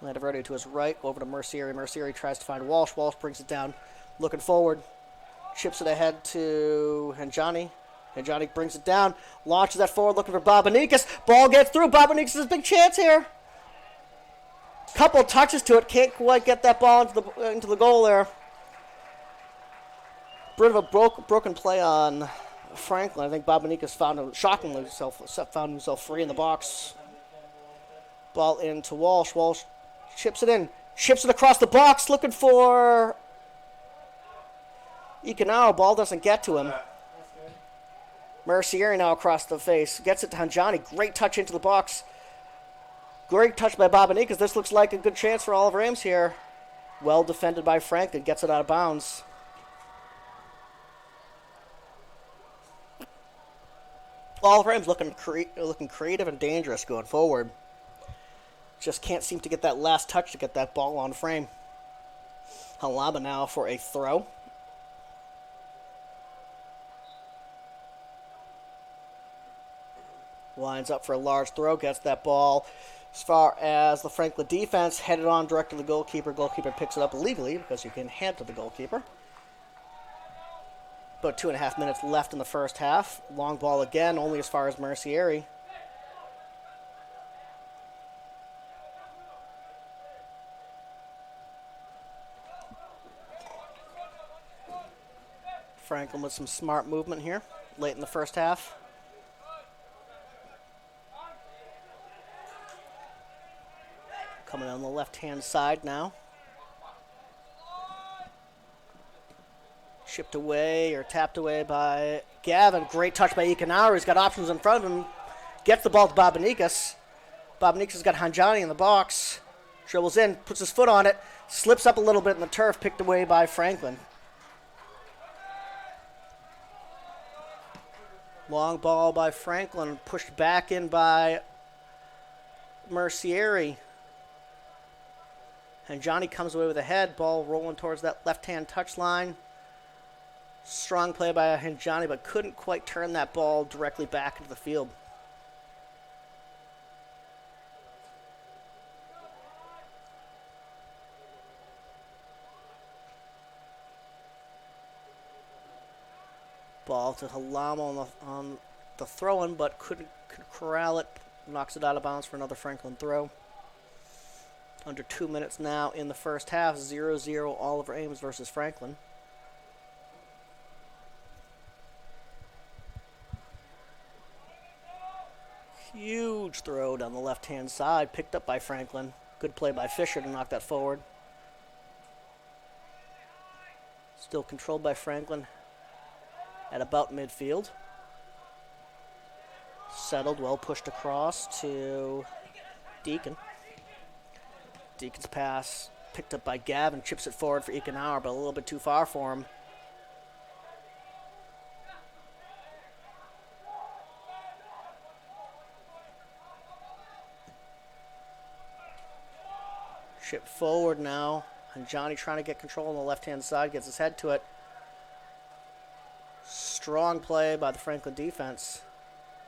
S3: Landaverde to his right. Over to Mercier. Mercier tries to find Walsh. Walsh brings it down. Looking forward. Chips it ahead to Hanjani. Hanjani brings it down. Launches that forward looking for Babanikas. Ball gets through. Babanikas has a big chance here. Couple touches to it. Can't quite get that ball into the goal there. Bit of a broken play on Franklin. I think Babanikas found himself free in the box. Ball into Walsh. Walsh chips it in. Chips it across the box looking for Ekanao. Ball doesn't get to him. Mercier now across the face. Gets it to Hanjani. Great touch into the box. Great touch by Babanikas. This looks like a good chance for Oliver Ames here. Well defended by Franklin. Gets it out of bounds. Oliver Ames looking creative and dangerous going forward. Just can't seem to get that last touch to get that ball on frame. Halaba now for a throw. Lines up for a large throw. Gets that ball as far as the Franklin defense. Headed on direct to the goalkeeper. Goalkeeper picks it up illegally because you can hand to the goalkeeper. About 2.5 minutes left in the first half. Long ball again, only as far as Mercier. Franklin with some smart movement here late in the first half. Coming on the left-hand side now. Chipped away or tapped away by Gavin. Great touch by Ekanauer. He's got options in front of him. Gets the ball to Babanikas. Babanikas has got Hanjani in the box. Dribbles in, puts his foot on it. Slips up a little bit in the turf. Picked away by Franklin. Long ball by Franklin. Pushed back in by Mercier. Hanjani comes away with a head. Ball rolling towards that left-hand touchline. Strong play by Hanjani, but couldn't quite turn that ball directly back into the field. Ball to Halama on the throw-in, but couldn't corral it. Knocks it out of bounds for another Franklin throw. Under 2 minutes now in the first half. 0-0 Oliver Ames versus Franklin. Huge throw down the left-hand side. Picked up by Franklin. Good play by Fisher to knock that forward. Still controlled by Franklin at about midfield. Settled, well pushed across to Deacon. Deacon's pass picked up by Gavin. Chips it forward for Ekanauer, but a little bit too far for him. Chip forward now. And Johnny trying to get control on the left-hand side. Gets his head to it. Strong play by the Franklin defense.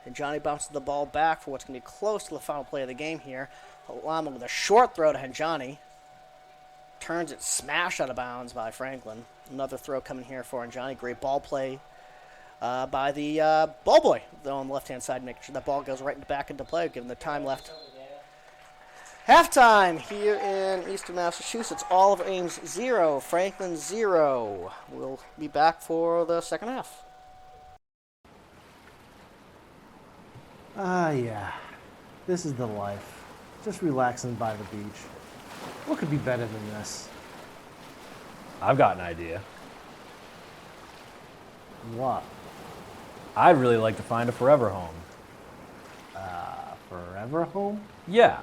S3: And Johnny bounces the ball back for what's going to be close to the final play of the game here. Halama with a short throw to Hanjani. Turns it smashed out of bounds by Franklin. Another throw coming here for Hanjani. Great ball play by the ball boy on the left-hand side, making sure that ball goes right back into play, given the time left. Halftime here in Easton, Massachusetts. Oliver Ames 0, Franklin 0. We'll be back for the second half.
S2: Yeah. This is the life. Just relaxing by the beach. What could be better than this?
S6: I've got an idea.
S2: What?
S6: I'd really like to find a forever home.
S2: forever home?
S6: Yeah,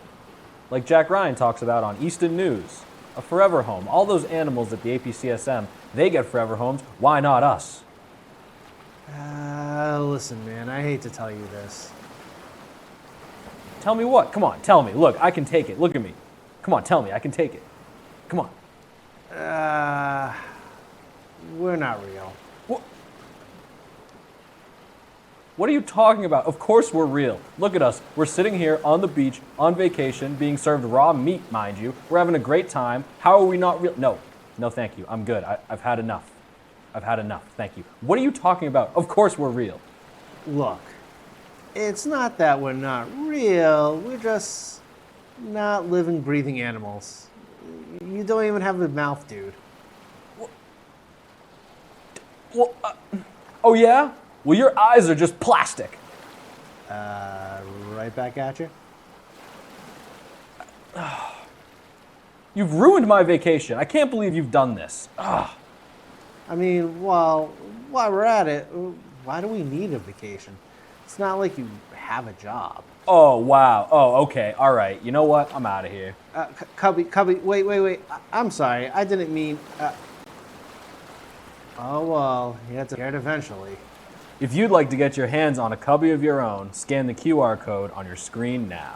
S6: like Jack Ryan talks about on Easton News. A forever home. All those animals at the APCSM, they get forever homes. Why not us?
S2: Listen, man, I hate to tell you this.
S6: Tell me what? Come on, tell me. Look, I can take it. Look at me. Come on, tell me. I can take it. Come on.
S2: We're not real.
S6: What are you talking about? Of course we're real. Look at us. We're sitting here on the beach, on vacation, being served raw meat, mind you. We're having a great time. How are we not real? No, thank you. I'm good. I've had enough. I've had enough. Thank you. What are you talking about? Of course we're real.
S2: Look, it's not that we're not real. We're just not living, breathing animals. You don't even have a mouth, dude.
S6: Well, oh yeah? Well, your eyes are just plastic.
S2: Right back at you.
S6: You've ruined my vacation. I can't believe you've done this.
S2: I mean, well, while we're at it, why do we need a vacation? It's not like you have a job.
S6: Oh, wow. Oh, okay. All right. You know what? I'm out of here.
S2: Cubby, wait. I'm sorry. I didn't mean... Oh, well, you have to get it eventually.
S6: If you'd like to get your hands on a cubby of your own, scan the QR code on your screen now.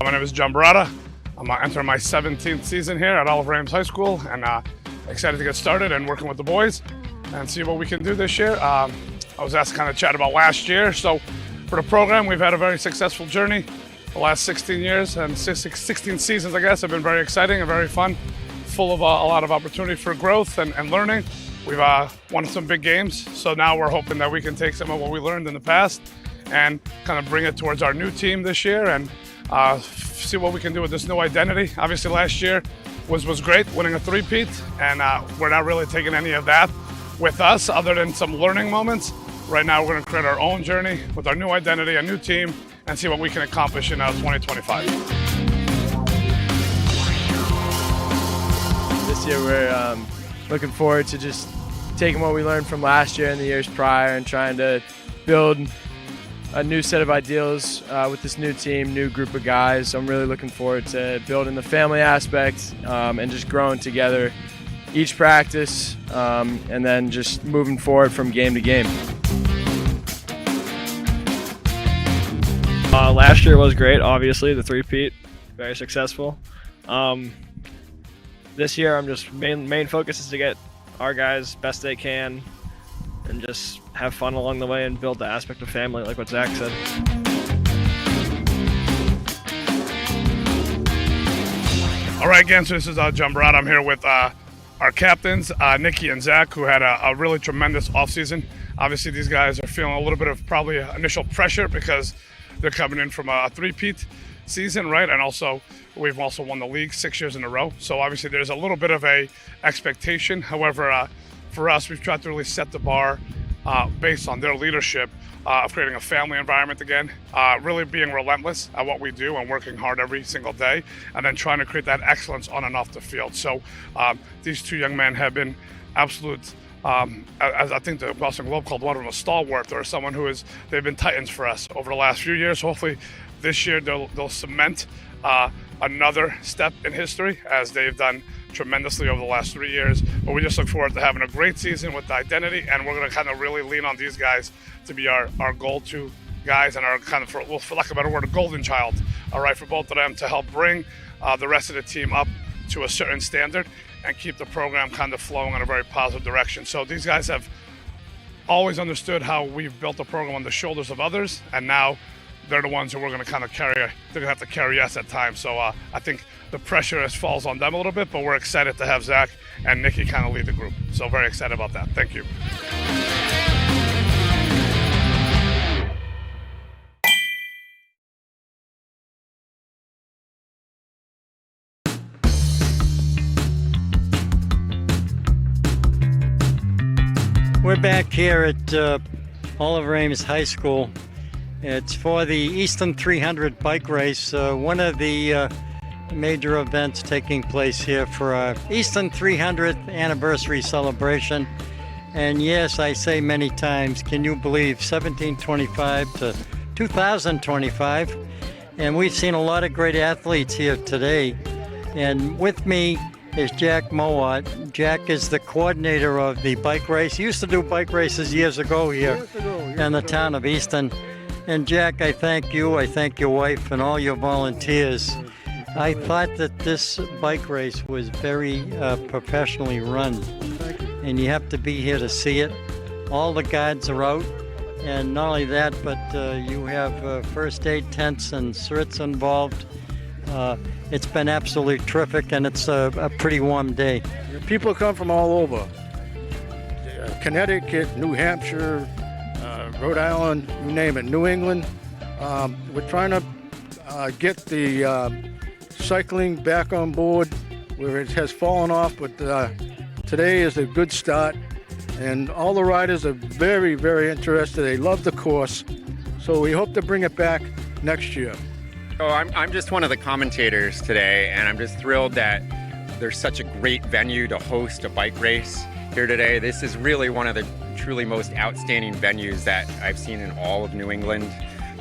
S7: My name is John Barata. I'm entering my 17th season here at Oliver Ames High School, and excited to get started and working with the boys and see what we can do this year. I was asked to kind of chat about last year. So for the program, we've had a very successful journey. The last 16 years and 16 seasons, I guess, have been very exciting and very fun, full of a lot of opportunity for growth and learning. We've won some big games, so now we're hoping that we can take some of what we learned in the past and kind of bring it towards our new team this year and see what we can do with this new identity. Obviously, last year was great, winning a three-peat, and we're not really taking any of that with us other than some learning moments. Right now, we're going to create our own journey with our new identity, a new team, and see what we can accomplish in 2025.
S8: This year, we're looking forward to just taking what we learned from last year and the years prior and trying to build a new set of ideals with this new team, new group of guys. So I'm really looking forward to building the family aspect and just growing together each practice and then just moving forward from game to game.
S9: Last year was great, obviously, the three-peat, very successful. This year, I'm just main focus is to get our guys best they can and just have fun along the way and build the aspect of family, like what Zach said.
S7: All right, again, so this is John Barata. I'm here with our captains, Nikki and Zach, who had a really tremendous offseason. Obviously, these guys are feeling a little bit of probably initial pressure because they're coming in from a three-peat season, right? And also, we've also won the league 6 years in a row. So obviously, there's a little bit of a expectation. However, for us, we've tried to really set the bar based on their leadership of creating a family environment again, really being relentless at what we do and working hard every single day, and then trying to create that excellence on and off the field. So these two young men have been absolute, as I think the Boston Globe called one of them a stalwart, or someone they've been titans for us over the last few years. Hopefully this year they'll cement another step in history, as they've done tremendously over the last 3 years. But we just look forward to having a great season with the identity, and we're going to kind of really lean on these guys to be our go-to guys and our kind of, for lack of a better word, a golden child, all right, for both of them to help bring the rest of the team up to a certain standard and keep the program kind of flowing in a very positive direction. So these guys have always understood how we've built the program on the shoulders of others, and now they're the ones who we're going to kind of carry. They're going to have to carry us at times. So I think the pressure falls on them a little bit, but we're excited to have Zach and Nikki kind of lead the group. So very excited about that. Thank you.
S10: We're back here at Oliver Ames High School It's for the Easton 300 bike race, one of the major events taking place here for our Easton 300th anniversary celebration. And yes, I say many times, can you believe 1725 to 2025? And we've seen a lot of great athletes here today. And with me is Jack Mowat. Jack is the coordinator of the bike race. He used to do bike races years ago here in the town of Easton. And Jack, I thank you, I thank your wife and all your volunteers. I thought that this bike race was very professionally run. And you have to be here to see it. All the guides are out. And not only that, but you have first aid tents and certs involved. It's been absolutely terrific, and it's a pretty warm day.
S5: People come from all over. Connecticut, New Hampshire, Rhode Island, you name it, New England. We're trying to get the cycling back on board where it has fallen off, but today is a good start. And all the riders are very, very interested. They love the course. So we hope to bring it back next year.
S11: So I'm just one of the commentators today, and I'm just thrilled that there's such a great venue to host a bike race here today. This is really one of the truly most outstanding venues that I've seen in all of New England.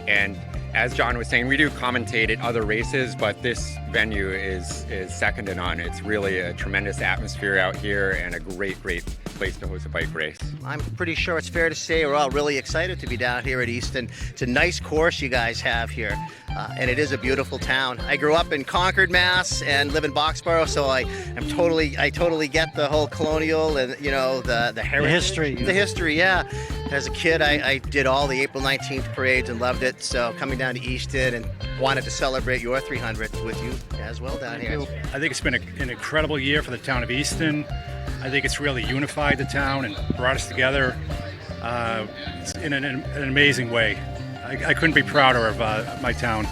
S11: And as John was saying, we do commentate at other races, but this venue is second to none. It's really a tremendous atmosphere out here and a great place to host a bike race.
S3: I'm pretty sure it's fair to say we're all really excited to be down here at Easton. It's a nice course you guys have here, and it is a beautiful town. I grew up in Concord, Mass, and live in Boxborough, so I totally get the whole colonial and the heritage, the history. Yeah. As a kid, I did all the April 19th parades and loved it. So coming down to Easton and wanted to celebrate your 300th with you as well down here.
S12: I think it's been an incredible year for the town of Easton. I think it's really unified the town and brought us together in an amazing way. I couldn't be prouder of my town.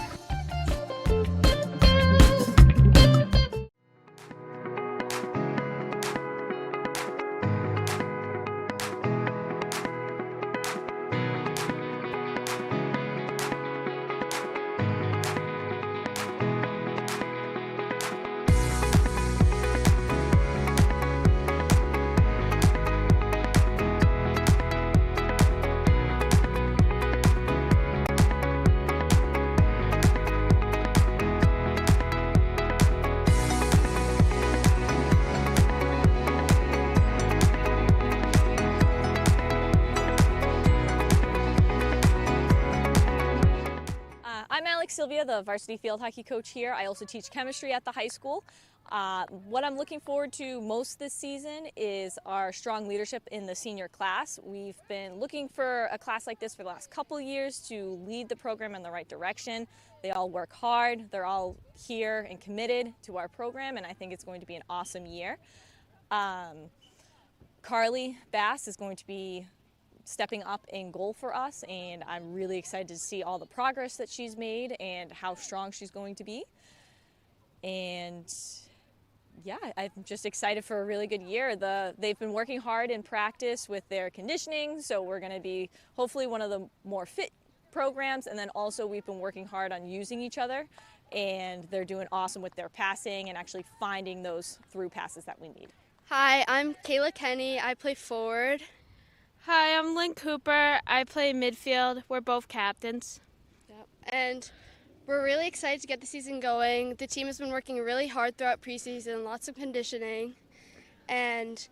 S13: Sylvia, the varsity field hockey coach here. I also teach chemistry at the high school. What I'm looking forward to most this season is our strong leadership in the senior class. We've been looking for a class like this for the last couple years to lead the program in the right direction. They all work hard. They're all here and committed to our program, and I think it's going to be an awesome year. Carly Bass is going to be stepping up in goal for us, and I'm really excited to see all the progress that she's made and how strong she's going to be. And yeah, I'm just excited for a really good year. They've been working hard in practice with their conditioning, so we're going to be hopefully one of the more fit programs, and then also we've been working hard on using each other, and they're doing awesome with their passing and actually finding those through passes that we need.
S14: Hi, I'm Kayla Kenny. I play forward.
S15: Hi, I'm Lynn Cooper. I play midfield. We're both captains.
S14: Yep. And we're really excited to get the season going. The team has been working really hard throughout preseason, lots of conditioning. And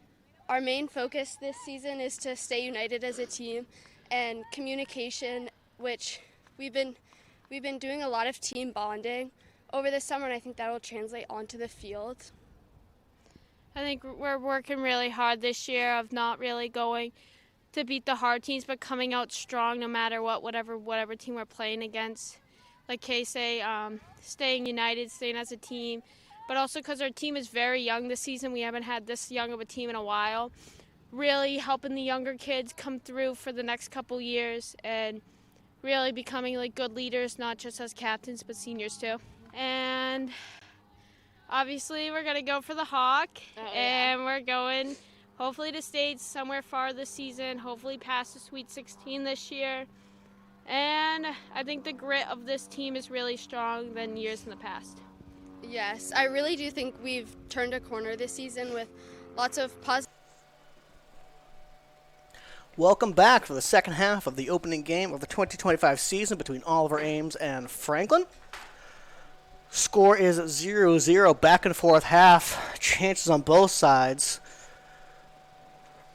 S14: our main focus this season is to stay united as a team and communication, which we've been doing a lot of team bonding over the summer, and I think that will translate onto the field.
S15: I think we're working really hard this year of not really going to beat the hard teams, but coming out strong no matter what, whatever team we're playing against. Like Kay say, staying united, staying as a team, but also because our team is very young this season. We haven't had this young of a team in a while. Really helping the younger kids come through for the next couple years and really becoming like good leaders, not just as captains, but seniors too. And obviously we're going to go for the Hawk, and we're going hopefully to state somewhere far this season, hopefully past the Sweet 16 this year. And I think the grit of this team is really strong than years in the past.
S14: Yes, I really do think we've turned a corner this season with lots of positive.
S3: Welcome back for the second half of the opening game of the 2025 season between Oliver Ames and Franklin. Score is 0-0, back and forth half. Chances on both sides.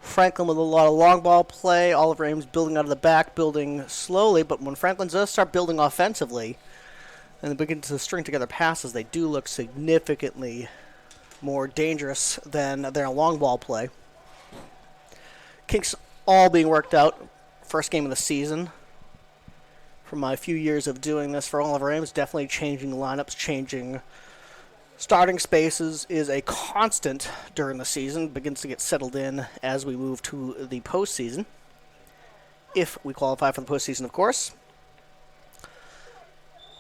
S3: Franklin with a lot of long ball play. Oliver Ames building out of the back, building slowly. But when Franklin does start building offensively and they begin to string together passes, they do look significantly more dangerous than their long ball play. Kinks all being worked out. First game of the season. From my few years of doing this for Oliver Ames, definitely changing lineups, changing starting spaces is a constant during the season. Begins to get settled in as we move to the postseason. If we qualify for the postseason, of course.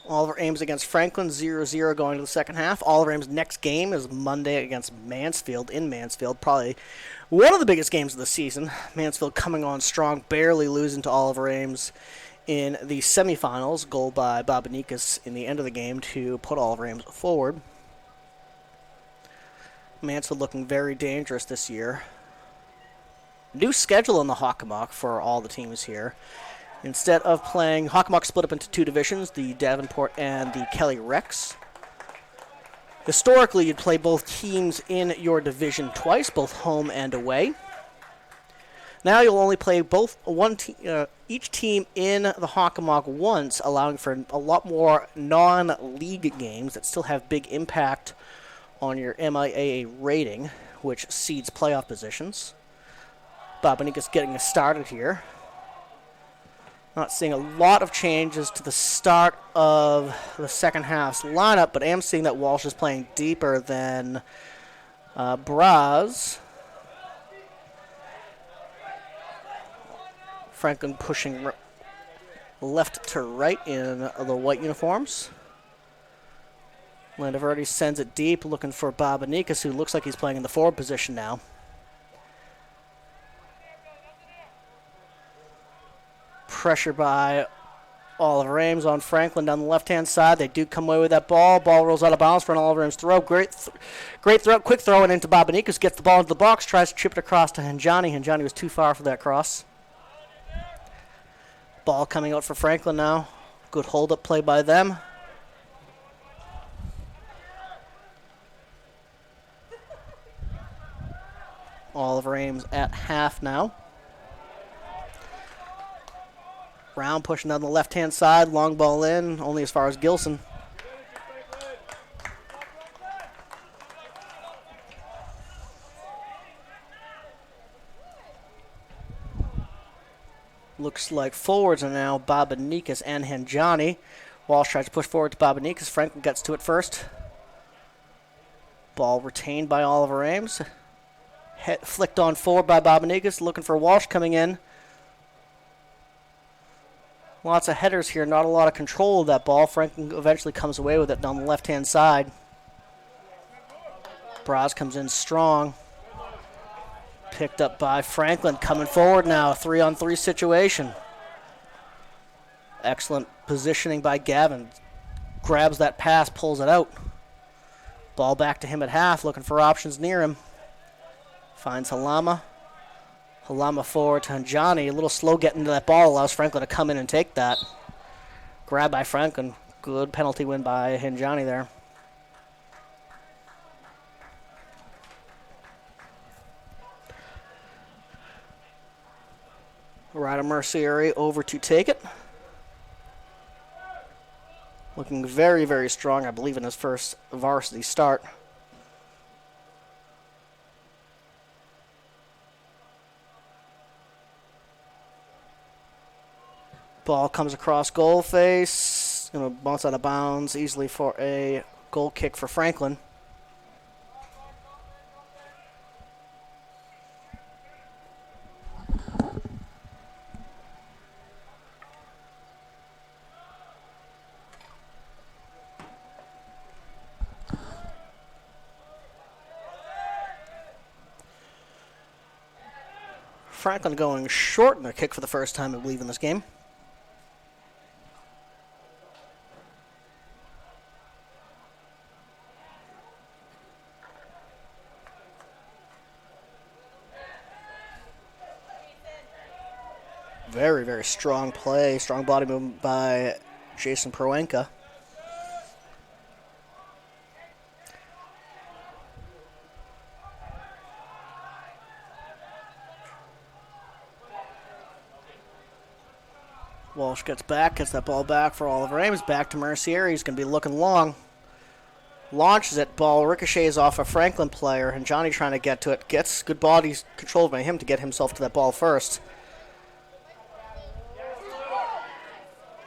S3: Oliver Ames against Franklin, 0-0 going to the second half. Oliver Ames' next game is Monday against Mansfield in Mansfield. Probably one of the biggest games of the season. Mansfield coming on strong, barely losing to Oliver Ames in the semifinals. Goal by Babanikas in the end of the game to put Oliver Ames forward. Mansfield looking very dangerous this year. New schedule in the Hockomock for all the teams here. Instead of playing, Hockomock split up into two divisions, the Davenport and the Kelly Rex. Historically, you'd play both teams in your division twice, both home and away. Now you'll only play each team in the Hockomock once, allowing for a lot more non-league games that still have big impact on your MIAA rating, which seeds playoff positions. Babanikas getting us started here. Not seeing a lot of changes to the start of the second half's lineup, but I am seeing that Walsh is playing deeper than Braz. Franklin pushing left to right in the white uniforms. Landaverdi sends it deep, looking for Babanikas, who looks like he's playing in the forward position now. Pressure by Oliver Ames on Franklin down the left-hand side. They do come away with that ball. Ball rolls out of bounds for an Oliver Ames throw. Great throw, quick throw into Babanikas. Gets the ball into the box, tries to chip it across to Henjani. Henjani was too far for that cross. Ball coming out for Franklin now. Good hold-up play by them. Oliver Ames at half now. Brown pushing down the left-hand side. Long ball in, only as far as Gilson. Looks like forwards are now Babanikas and Henjani. Walsh tries to push forward to Babanikas. Franklin gets to it first. Ball retained by Oliver Ames. Flicked on forward by Babanikas. Looking for Walsh coming in. Lots of headers here. Not a lot of control of that ball. Franklin eventually comes away with it down the left-hand side. Braz comes in strong. Picked up by Franklin. Coming forward now. 3-on-3 situation. Excellent positioning by Gavin. Grabs that pass, pulls it out. Ball back to him at half, looking for options near him. Finds Halama. Halama forward to Henjani. A little slow getting to that ball. Allows Franklin to come in and take that. Grab by Franklin. Good penalty win by Henjani there. Ryder Mercieri over to take it. Looking very, very strong, I believe, in his first varsity start. Ball comes across goal face. Going to bounce out of bounds easily for a goal kick for Franklin. Franklin going short in their kick for the first time, I believe, in this game. Very, very strong play. Strong body movement by Jason Proenka. Walsh gets back, gets that ball back for Oliver Ames. Back to Mercier. He's going to be looking long. Launches it. Ball ricochets off a Franklin player, and Johnny trying to get to it. Gets good body controlled by him to get himself to that ball first.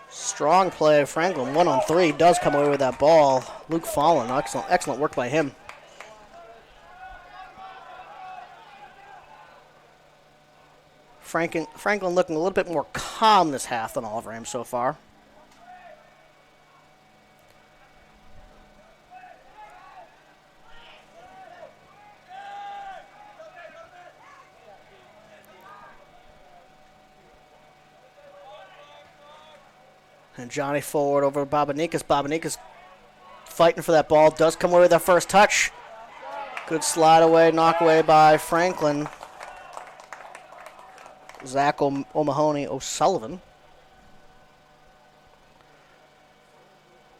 S3: Strong play of Franklin. 1-on-3. Does come away with that ball. Luke Fallon. Excellent work by him. Franklin looking a little bit more calm this half than Oliver Ames so far. And Johnny forward over to Babanikas. Babanikas fighting for that ball. Does come away with that first touch. Good slide away, knock away by Franklin. Zach O'Mahony O'Sullivan.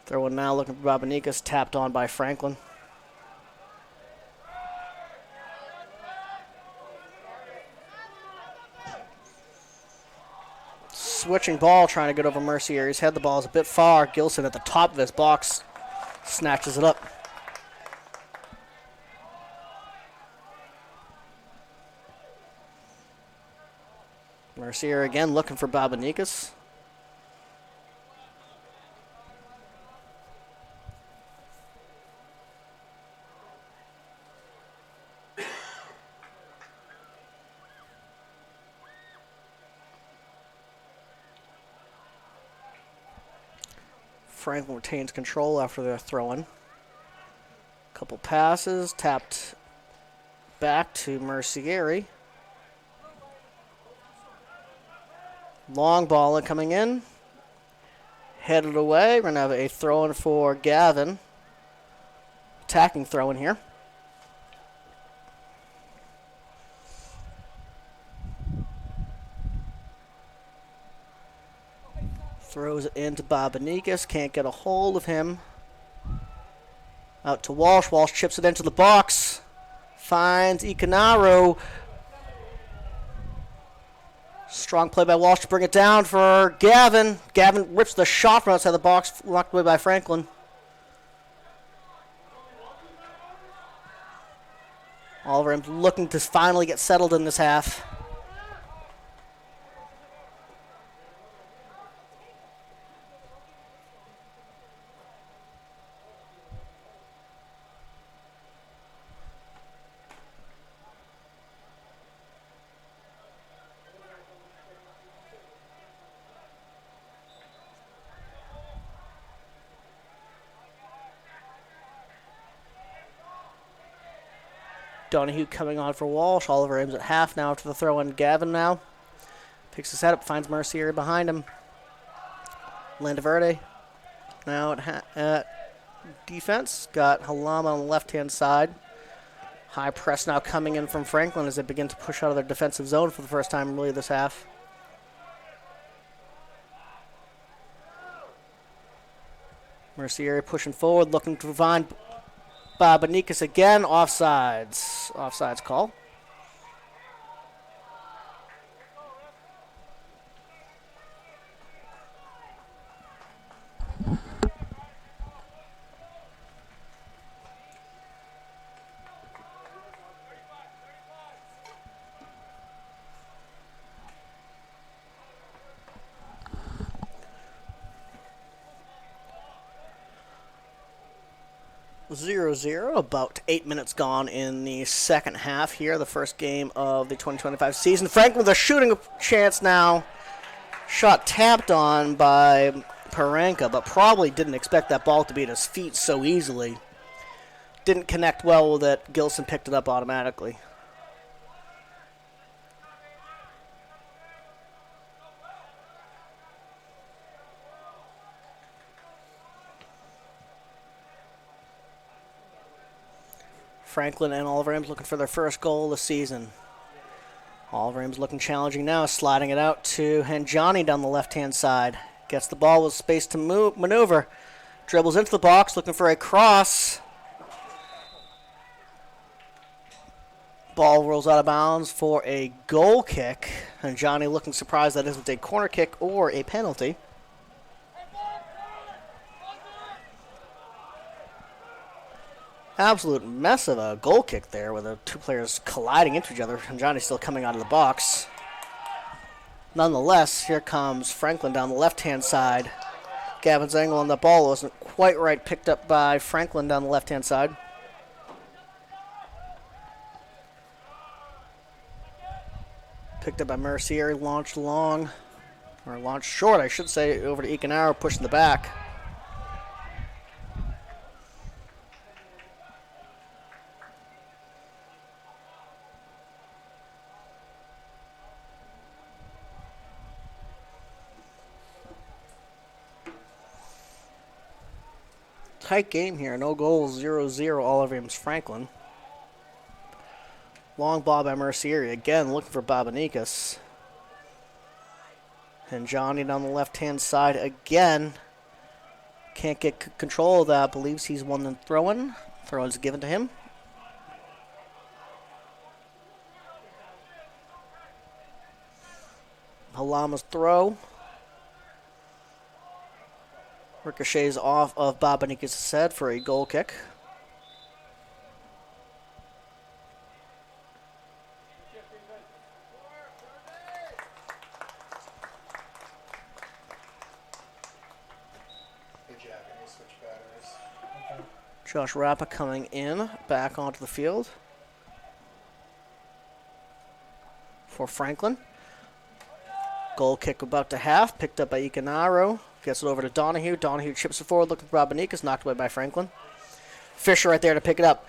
S3: Throw in now looking for Babanikas. Tapped on by Franklin. Switching ball, trying to get over Mercier. He's had the ball is a bit far. Gilson at the top of his box snatches it up. Mercier again looking for Babanikas. Franklin retains control after their throw-in. Couple passes, tapped back to Mercier. Long ball coming in. Headed away. We're going to have a throw-in for Gavin. Attacking throw-in here. Throws it into Babanikas. Can't get a hold of him. Out to Walsh. Walsh chips it into the box. Finds Icanaro. Strong play by Walsh to bring it down for Gavin. Gavin rips the shot from outside the box. Locked away by Franklin. Oliver Ames looking to finally get settled in this half. Donahue coming on for Walsh. Oliver Ames at half now after the throw in. Gavin now picks his head up, finds Mercier behind him. Landaverde now at defense. Got Halama on the left-hand side. High press now coming in from Franklin as they begin to push out of their defensive zone for the first time really this half. Mercier pushing forward, looking to find Babanikas again. Offsides. Offsides call. (0-0). About 8 minutes gone in the second half here, the first game of the 2025 season. Franklin with a shooting chance now. Shot tapped on by Parenka, but probably didn't expect that ball to be at his feet so easily. Didn't connect well with it. Gilson picked it up automatically. Franklin and Oliver Ames looking for their first goal this season. All of Ames looking challenging now, sliding it out to Hanjani down the left-hand side. Gets the ball with space to maneuver. Dribbles into the box, looking for a cross. Ball rolls out of bounds for a goal kick. And Johnny looking surprised that isn't a corner kick or a penalty. Absolute mess of a goal kick there with the two players colliding into each other. And Johnny's still coming out of the box. Nonetheless, here comes Franklin down the left-hand side. Gavin's angle on the ball wasn't quite right, picked up by Franklin down the left-hand side. Picked up by Mercier, launched long, or launched short, I should say, over to Ecanaro, pushing the back. Tight game here, no goals, 0-0, all of Ames Franklin. Long ball by Mercier, again looking for Babanikas. And Johnny down the left-hand side again. Can't get control of that, believes he's won the throw-in. Throw-in's given to him. Halama's throw. Ricochets off of Babanikas' head for a goal kick. Josh Rappa coming in, back onto the field for Franklin. Goal kick about to half, picked up by Ecanaro. Gets it over to Donahue. Donahue chips it forward, looking for Babanikas, knocked away by Franklin. Fisher right there to pick it up.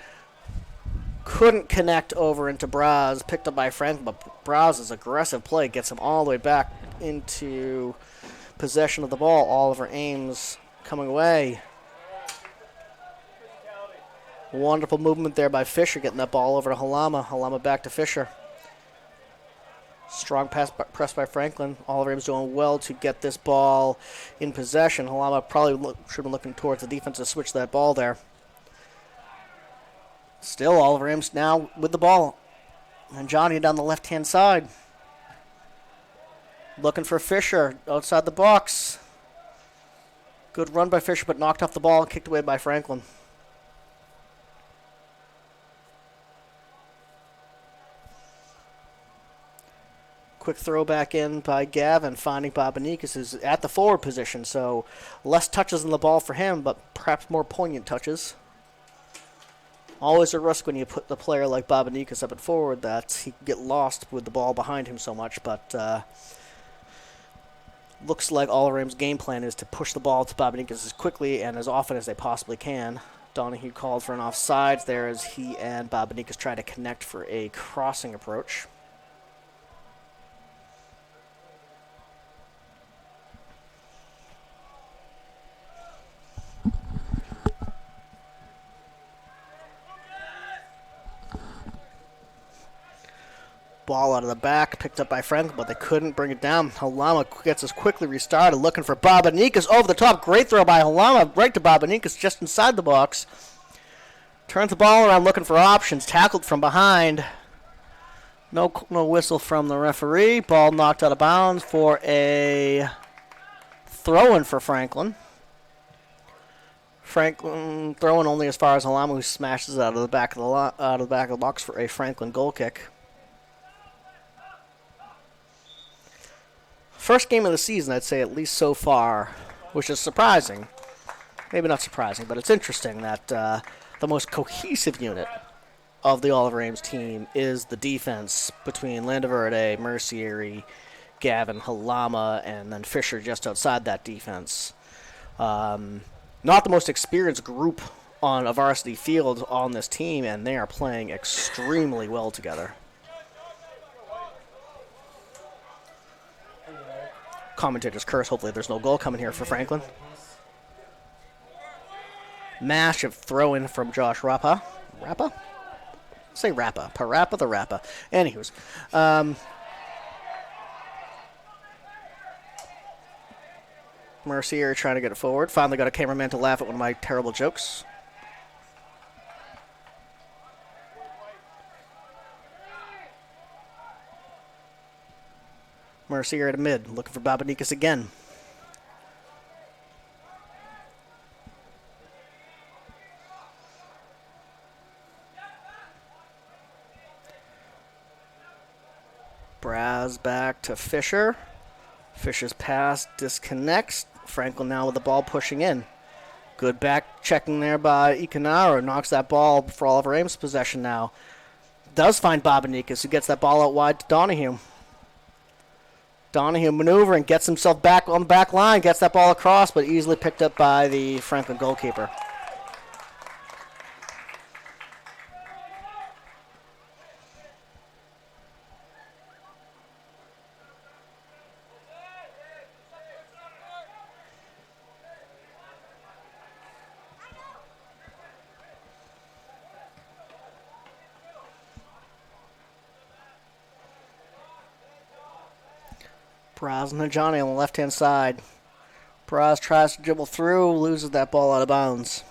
S3: Couldn't connect over into Braz, picked up by Franklin, but Braz's aggressive play gets him all the way back into possession of the ball. Oliver Ames coming away. Wonderful movement there by Fisher, getting that ball over to Halama. Halama back to Fisher. Strong press by Franklin. Oliver Ames doing well to get this ball in possession. Halama probably should have been looking towards the defense to switch that ball there. Still Oliver Ames now with the ball. And Johnny down the left-hand side. Looking for Fisher outside the box. Good run by Fisher, but knocked off the ball and kicked away by Franklin. Quick throw back in by Gavin, finding Babanikas is at the forward position, so less touches on the ball for him, but perhaps more poignant touches. Always a risk when you put the player like Babanikas up at forward that he can get lost with the ball behind him so much, but looks like Oliver Ames' game plan is to push the ball to Babanikas as quickly and as often as they possibly can. Donahue called for an offsides there as he and Babanikas try to connect for a crossing approach. Ball out of the back, picked up by Franklin, but they couldn't bring it down. Halama gets us quickly restarted, looking for Babanikas over the top. Great throw by Halama, right to Babanikas, just inside the box. Turns the ball around, looking for options. Tackled from behind. No whistle from the referee. Ball knocked out of bounds for a throw-in for Franklin. Franklin throwing only as far as Halama, who smashes it out of the back of the box for a Franklin goal kick. First game of the season, I'd say, at least so far, which is surprising. Maybe not surprising, but it's interesting that the most cohesive unit of the Oliver Ames team is the defense between Landaverde, Mercier, Gavin, Halama, and then Fisher just outside that defense. Not the most experienced group on a varsity field on this team, and they are playing extremely well together. Commentators curse. Hopefully there's no goal coming here for Franklin. Massive throw-in from Josh Rappa. Rappa? Say Rappa. Parappa the Rappa. Anywho's. Mercier trying to get it forward. Finally got a cameraman to laugh at one of my terrible jokes. Mercier at a mid, looking for Babanikas again. Braz back to Fisher. Fisher's pass disconnects. Franklin now with the ball pushing in. Good back checking there by Icanaro. Knocks that ball for Oliver Ames' possession now. Does find Babanikas, who gets that ball out wide to Donahue. Donahue maneuvering, gets himself back on the back line, gets that ball across, but easily picked up by the Franklin goalkeeper. Braz and Johnny on the left-hand side. Braz tries to dribble through, loses that ball out of bounds.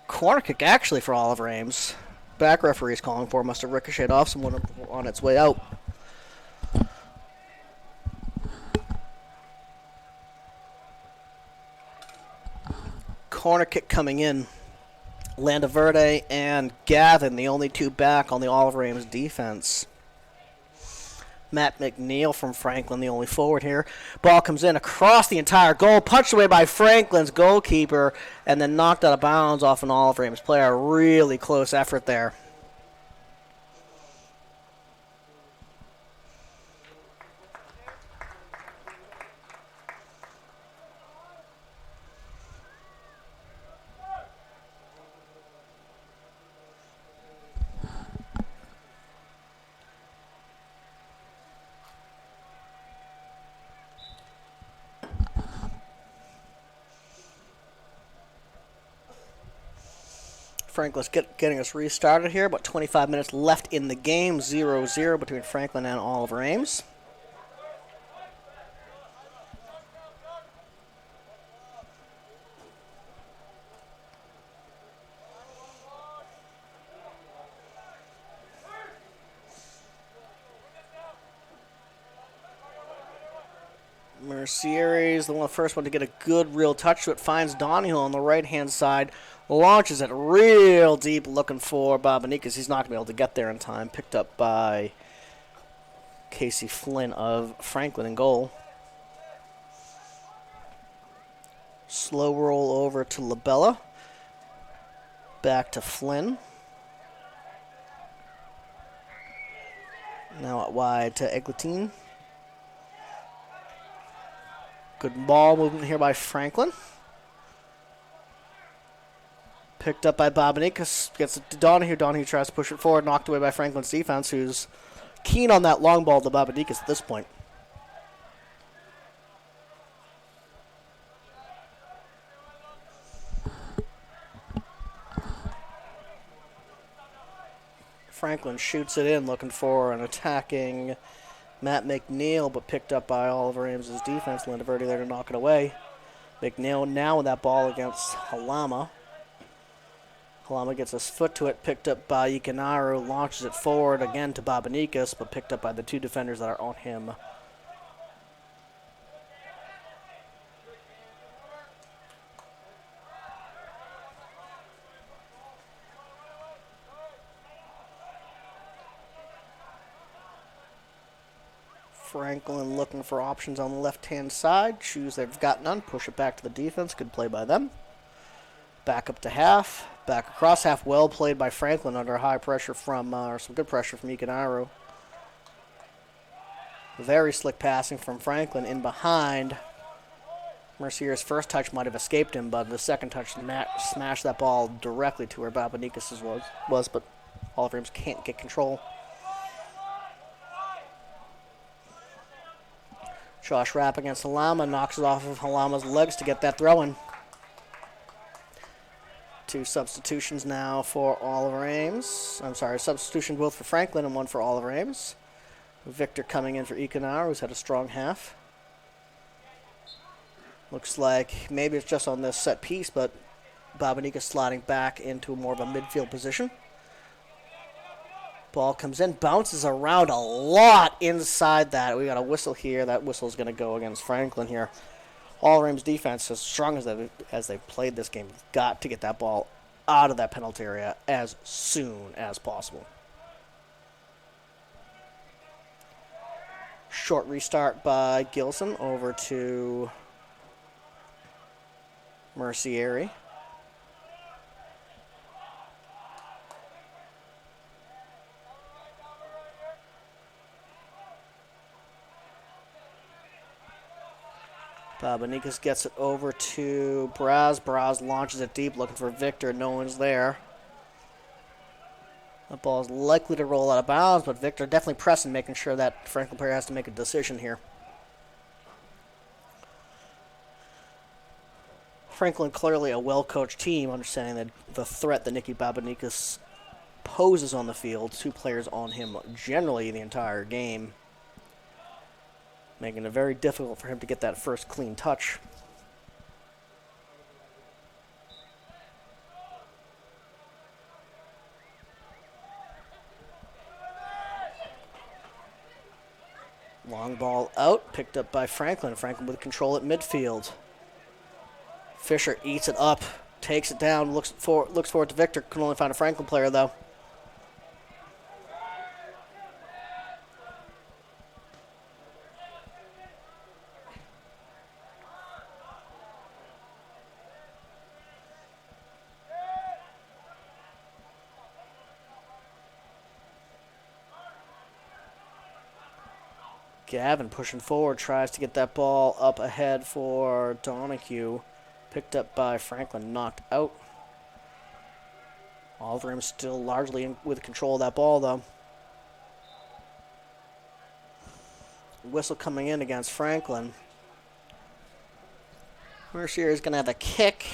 S3: Corner kick actually for Oliver Ames. Back referee's calling for, must have ricocheted off someone on its way out. Corner kick coming in. Landaverde and Gavin, the only two back on the Oliver Ames defense. Matt McNeil from Franklin, the only forward here. Ball comes in across the entire goal, punched away by Franklin's goalkeeper, and then knocked out of bounds off an Oliver Ames player. Really close effort there. Franklin's getting us restarted here. About 25 minutes left in the game. 0-0 between Franklin and Oliver Ames. Mercier is the first one to get a good real touch to it. Finds Donahue on the right-hand side. Launches it real deep, looking for Babanikas. He's not going to be able to get there in time. Picked up by Casey Flynn of Franklin in goal. Slow roll over to Labella. Back to Flynn. Now out wide to Eglatine. Good ball movement here by Franklin. Picked up by Babanikas. Gets it to Donahue. Donahue tries to push it forward. Knocked away by Franklin's defense, who's keen on that long ball to Babanikas at this point. Franklin shoots it in, looking for an attacking Matt McNeil, but picked up by Oliver Ames' defense. Landaverde there to knock it away. McNeil now with that ball against Halama. Halama gets his foot to it, picked up by Icanaro, launches it forward again to Babanikas, but picked up by the two defenders that are on him. Franklin looking for options on the left-hand side. Choose they've got none. Push it back to the defense. Good play by them. Back up to half. Back across half. Well played by Franklin under high pressure from, or some good pressure from Icanaro. Very slick passing from Franklin in behind. Mercier's first touch might have escaped him, but the second touch smashed that ball directly to where Babanikas was, but Oliver Ames can't get control. Josh Rapp against Halama, knocks it off of Halama's legs to get that throw in. Two substitutions now for Oliver Ames. I'm sorry, substitution both for Franklin and one for Oliver Ames. Victor coming in for Econar, who's had a strong half. Looks like maybe it's just on this set piece, but Babanika sliding back into more of a midfield position. Ball comes in, bounces around a lot inside that. We got a whistle here. That whistle is going to go against Franklin here. All Ames defense, as strong as they've played this game, got to get that ball out of that penalty area as soon as possible. Short restart by Gilson over to Mercieri. Babanikas gets it over to Braz. Braz launches it deep, looking for Victor. No one's there. The ball is likely to roll out of bounds, but Victor definitely pressing, making sure that Franklin player has to make a decision here. Franklin clearly a well-coached team, understanding that the threat that Nicky Babanikas poses on the field. 2 players on him generally the entire game, making it very difficult for him to get that first clean touch. Long ball out, picked up by Franklin. Franklin with control at midfield. Fisher eats it up, takes it down, looks forward to Victor. Can only find a Franklin player though. Gavin pushing forward, tries to get that ball up ahead for Donahue. Picked up by Franklin, knocked out. Alverim still largely with control of that ball, though. Whistle coming in against Franklin. Mercier is going to have a kick.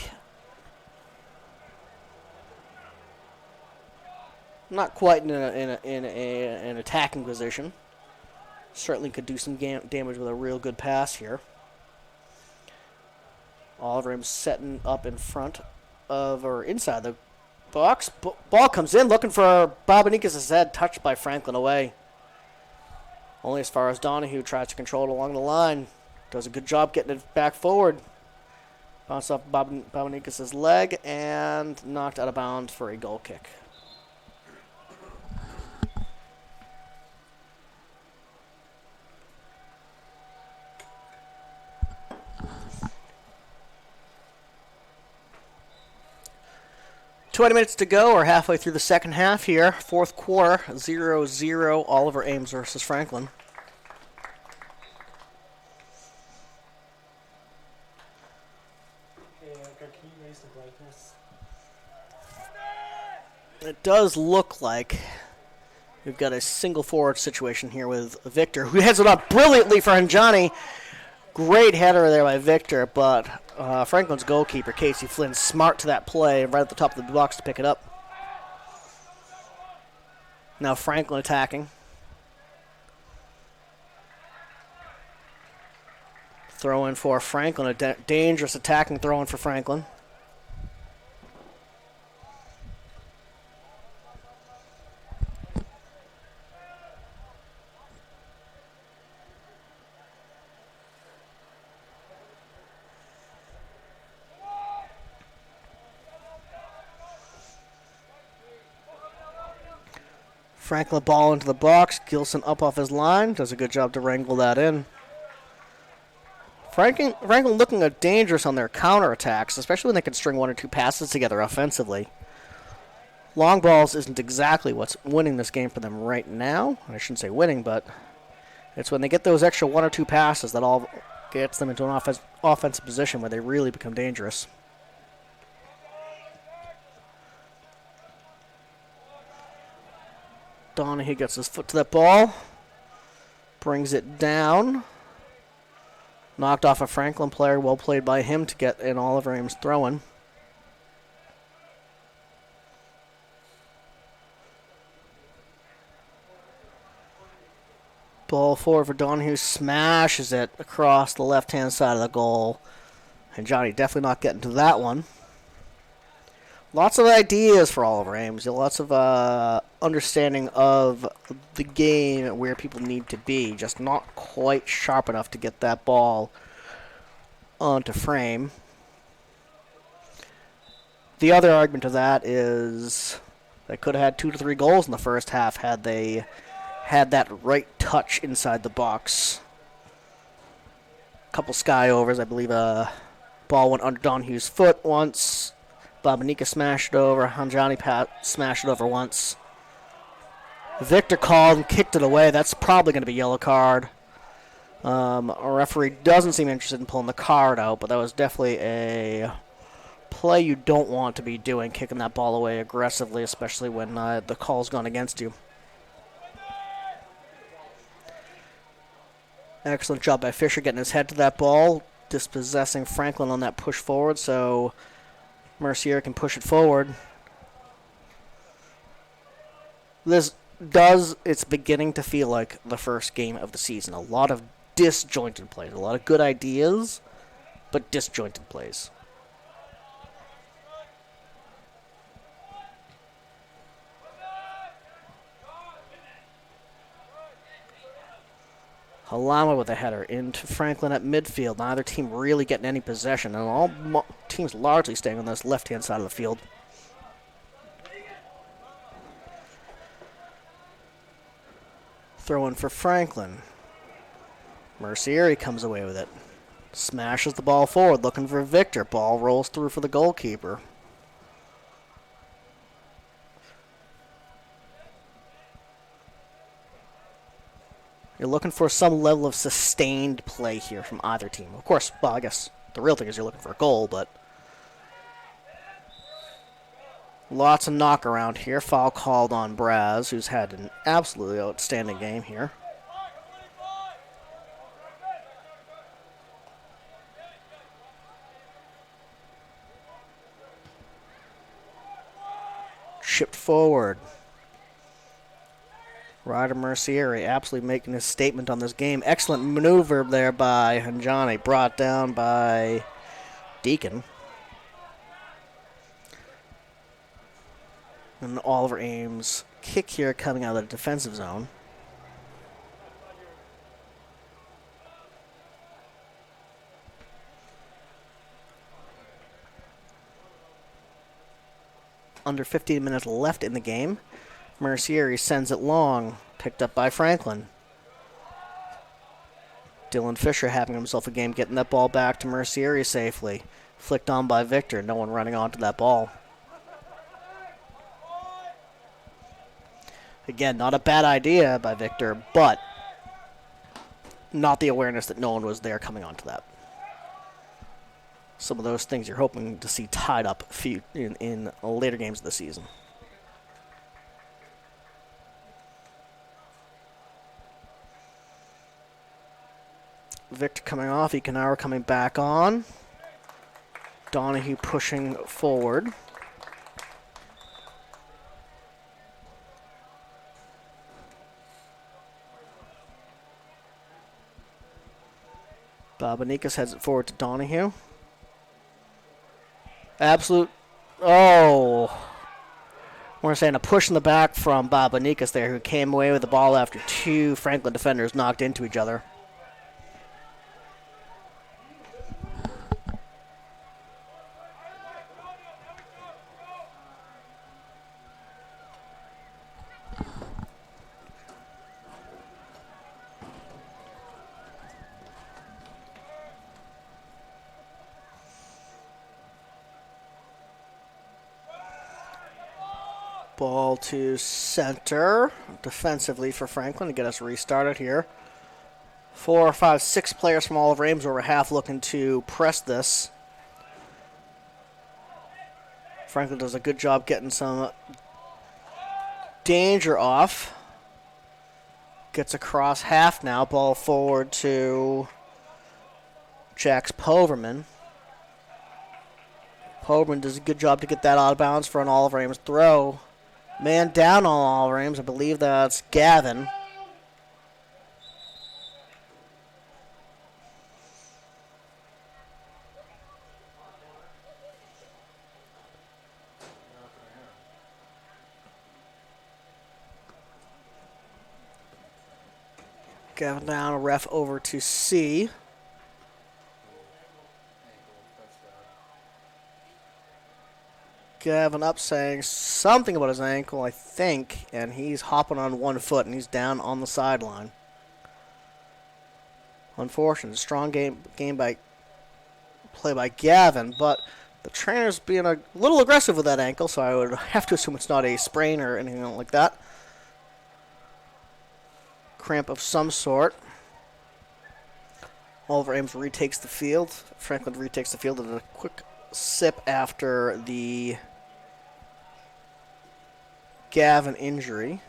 S3: Not quite in an attacking position. Certainly could do some damage with a real good pass here. Alverim setting up in front of, or inside the box. Ball comes in, looking for Babanikas' head, touched by Franklin away. Only as far as Donahue tries to control it along the line. Does a good job getting it back forward. Bounce off Babanikas' leg and knocked out of bounds for a goal kick. .20 to go. We're halfway through the second half here. Fourth quarter, 0-0. Oliver Ames versus Franklin. It does look like we've got a single forward situation here with Victor, who heads it up brilliantly for Anjani. Great header there by Victor, but Franklin's goalkeeper, Casey Flynn, smart to that play right at the top of the box to pick it up. Now Franklin attacking. Throw in for Franklin, a dangerous attacking throw in for Franklin. Franklin ball into the box. Gilson up off his line. Does a good job to wrangle that in. Franklin looking dangerous on their counterattacks, especially when they can string 1 or 2 passes together offensively. Long balls isn't exactly what's winning this game for them right now. I shouldn't say winning, but it's when they get those extra 1 or 2 passes that all gets them into an offensive position where they really become dangerous. Donahue gets his foot to that ball. Brings it down. Knocked off a Franklin player. Well played by him to get in Oliver Ames throwing. Ball forward for Donahue. Smashes it across the left-hand side of the goal. And Johnny definitely not getting to that one. Lots of ideas for Oliver Ames. Lots of understanding of the game and where people need to be. Just not quite sharp enough to get that ball onto frame. The other argument to that is they could have had 2 to 3 goals in the first half had they had that right touch inside the box. Couple sky overs. I believe a ball went under Donahue's foot once. Babanika smashed it over. Hanjani smashed it over once. Victor called and kicked it away. That's probably going to be a yellow card. A referee doesn't seem interested in pulling the card out, but that was definitely a play you don't want to be doing, kicking that ball away aggressively, especially when the call's gone against you. Excellent job by Fisher getting his head to that ball, dispossessing Franklin on that push forward, so Mercier can push it forward. It's beginning to feel like the first game of the season. A lot of disjointed plays, a lot of good ideas, but disjointed plays. Halama with a header into Franklin at midfield. Neither team really getting any possession, and all teams largely staying on this left-hand side of the field. Throw in for Franklin. Mercier comes away with it. Smashes the ball forward, looking for Victor. Ball rolls through for the goalkeeper. You're looking for some level of sustained play here from either team. Of course, well, I guess the real thing is you're looking for a goal, but lots of knock around here. Foul called on Braz, who's had an absolutely outstanding game here. Chipped forward. Ryder Mercier absolutely making his statement on this game. Excellent maneuver there by Hanjani, brought down by Deacon. And Oliver Ames kick here coming out of the defensive zone. Under 15 minutes left in the game. Mercier sends it long, picked up by Franklin. Dylan Fisher having himself a game, getting that ball back to Mercier safely. Flicked on by Victor, no one running onto that ball. Again, not a bad idea by Victor, but not the awareness that no one was there coming onto that. Some of those things you're hoping to see tied up in later games of the season. Victor coming off, Ekanara coming back on. Donahue pushing forward. Babanikas heads it forward to Donahue. Absolute, we're saying a push in the back from Babanikas there, who came away with the ball after 2 Franklin defenders knocked into each other. Ball to center, defensively for Franklin to get us restarted here. 4, 5, 6 players from Oliver Ames over half looking to press this. Franklin does a good job getting some danger off. Gets across half now, ball forward to Jax Poverman. Poverman does a good job to get that out of bounds for an Oliver Ames throw. Man down on Oliver Ames, I believe that's Gavin. Gavin down, a ref over to C. Gavin up saying something about his ankle, I think, and he's hopping on one foot and he's down on the sideline. Unfortunate. Strong game by play by Gavin, but the trainer's being a little aggressive with that ankle, so I would have to assume it's not a sprain or anything like that. Cramp of some sort. Oliver Ames retakes the field. Franklin retakes the field at a quick sip after the Gavin injury.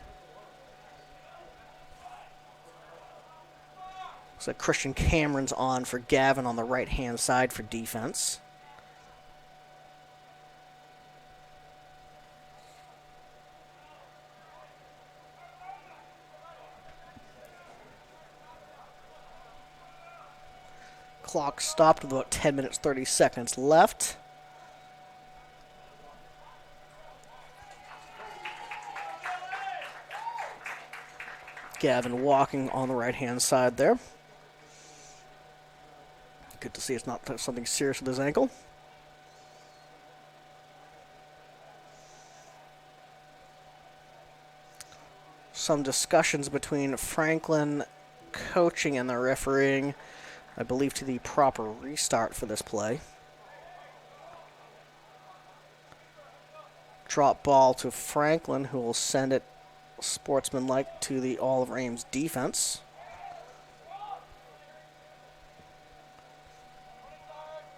S3: Looks like Christian Cameron's on for Gavin on the right-hand side for defense. Clock stopped with about 10 minutes, 30 seconds left. Gavin walking on the right-hand side there. Good to see it's not something serious with his ankle. Some discussions between Franklin coaching and the refereeing, I believe, to the proper restart for this play. Drop ball to Franklin, who will send it sportsmanlike to the Oliver Ames defense.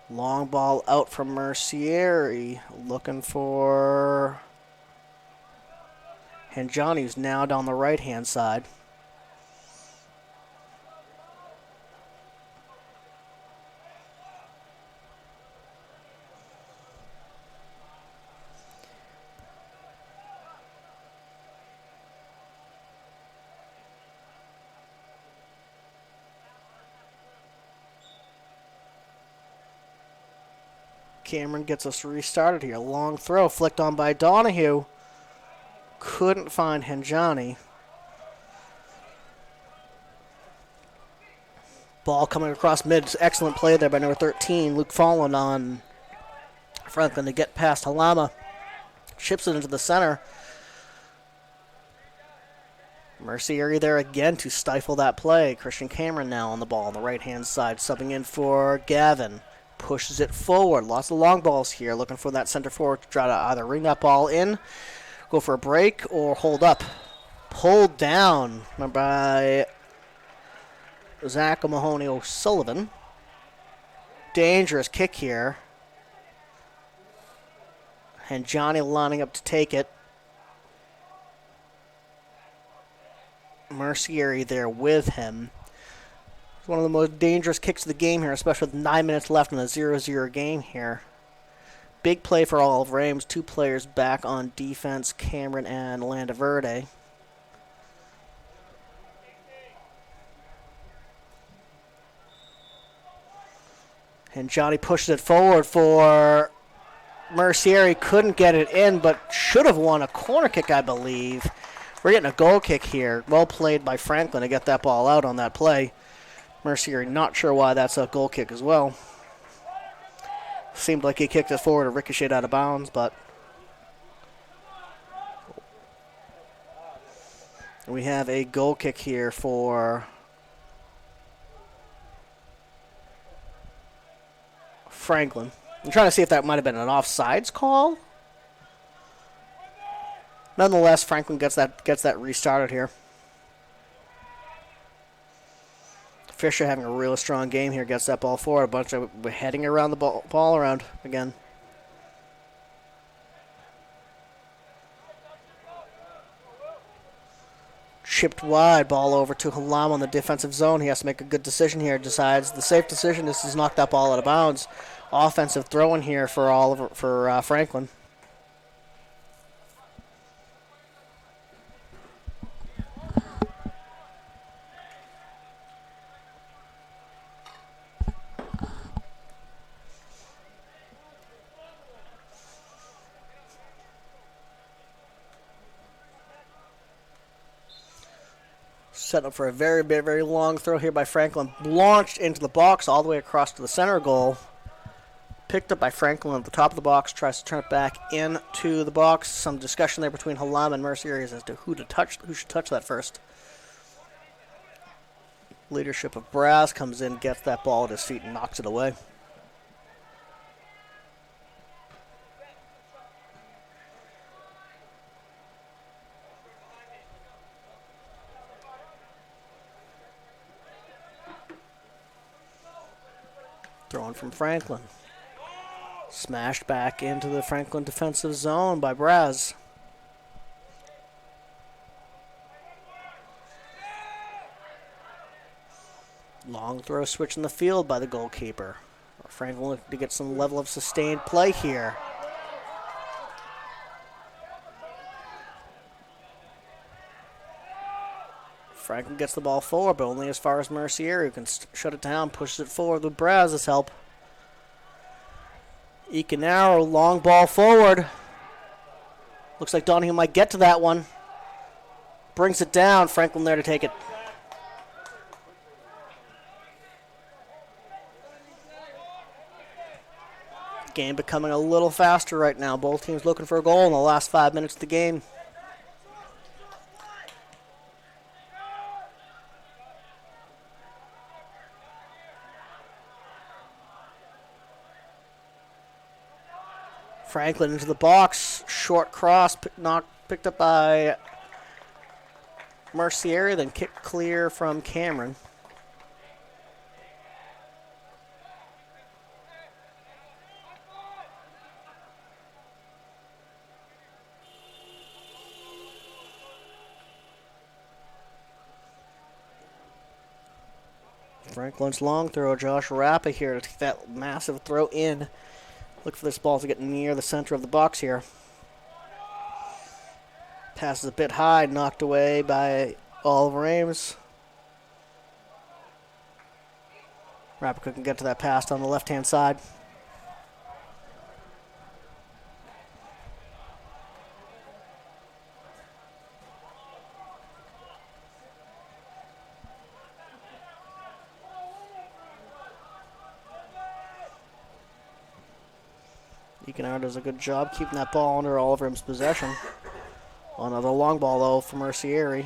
S3: Long ball out from Mercieri, looking for Hanjani, who's now down the right-hand side. Cameron gets us restarted here. Long throw flicked on by Donahue. Couldn't find Hanjani. Ball coming across mid. Excellent play there by number 13, Luke Fallon on Franklin to get past Halama. Chips it into the center. Mercieri there again to stifle that play. Christian Cameron now on the ball on the right-hand side, subbing in for Gavin. Pushes it forward. Lots of long balls here. Looking for that center forward to try to either ring that ball in, go for a break, or hold up. Pulled down by Zach Mahoney O'Sullivan. Dangerous kick here. And Johnny lining up to take it. Mercieri there with him. One of the most dangerous kicks of the game here, especially with 9 minutes left in the 0-0 game here. Big play for Oliver Ames. Two players back on defense, Cameron and Landaverde. And Johnny pushes it forward for Mercieri. Couldn't get it in, but should have won a corner kick, I believe. We're getting a goal kick here. Well played by Franklin to get that ball out on that play. Mercier, not sure why that's a goal kick as well. Seemed like he kicked it forward or ricocheted out of bounds, but we have a goal kick here for Franklin. I'm trying to see if that might have been an offsides call. Nonetheless, Franklin gets that restarted here. Fisher having a really strong game here, gets that ball forward. A bunch of heading around the ball around again. Chipped wide, ball over to Halam on the defensive zone. He has to make a good decision here. Decides the safe decision is to knock that ball out of bounds. Offensive throw in here for Franklin. Setting up for a very, very, very long throw here by Franklin. Launched into the box all the way across to the center goal. Picked up by Franklin at the top of the box. Tries to turn it back into the box. Some discussion there between Halam and Mercier as to who should touch that first. Leadership of Braz comes in, gets that ball at his feet, and knocks it away. Thrown from Franklin. Smashed back into the Franklin defensive zone by Braz. Long throw switch in the field by the goalkeeper. Franklin looking to get some level of sustained play here. Franklin gets the ball forward, but only as far as Mercier, who can shut it down, pushes it forward with Braz's help. Ecanaro, long ball forward. Looks like Donahue might get to that one. Brings it down, Franklin there to take it. Game becoming a little faster right now. Both teams looking for a goal in the last 5 minutes of the game. Franklin into the box. Short cross picked up by Mercier, then kicked clear from Cameron. Franklin's long throw. Josh Rappa here to take that massive throw in. Look for this ball to get near the center of the box here. Passes a bit high, knocked away by Oliver Ames. Rappa couldn't get to that pass on the left-hand side. Ecanaro does a good job keeping that ball under Oliver Ames' possession. Another long ball, though, for Mercier.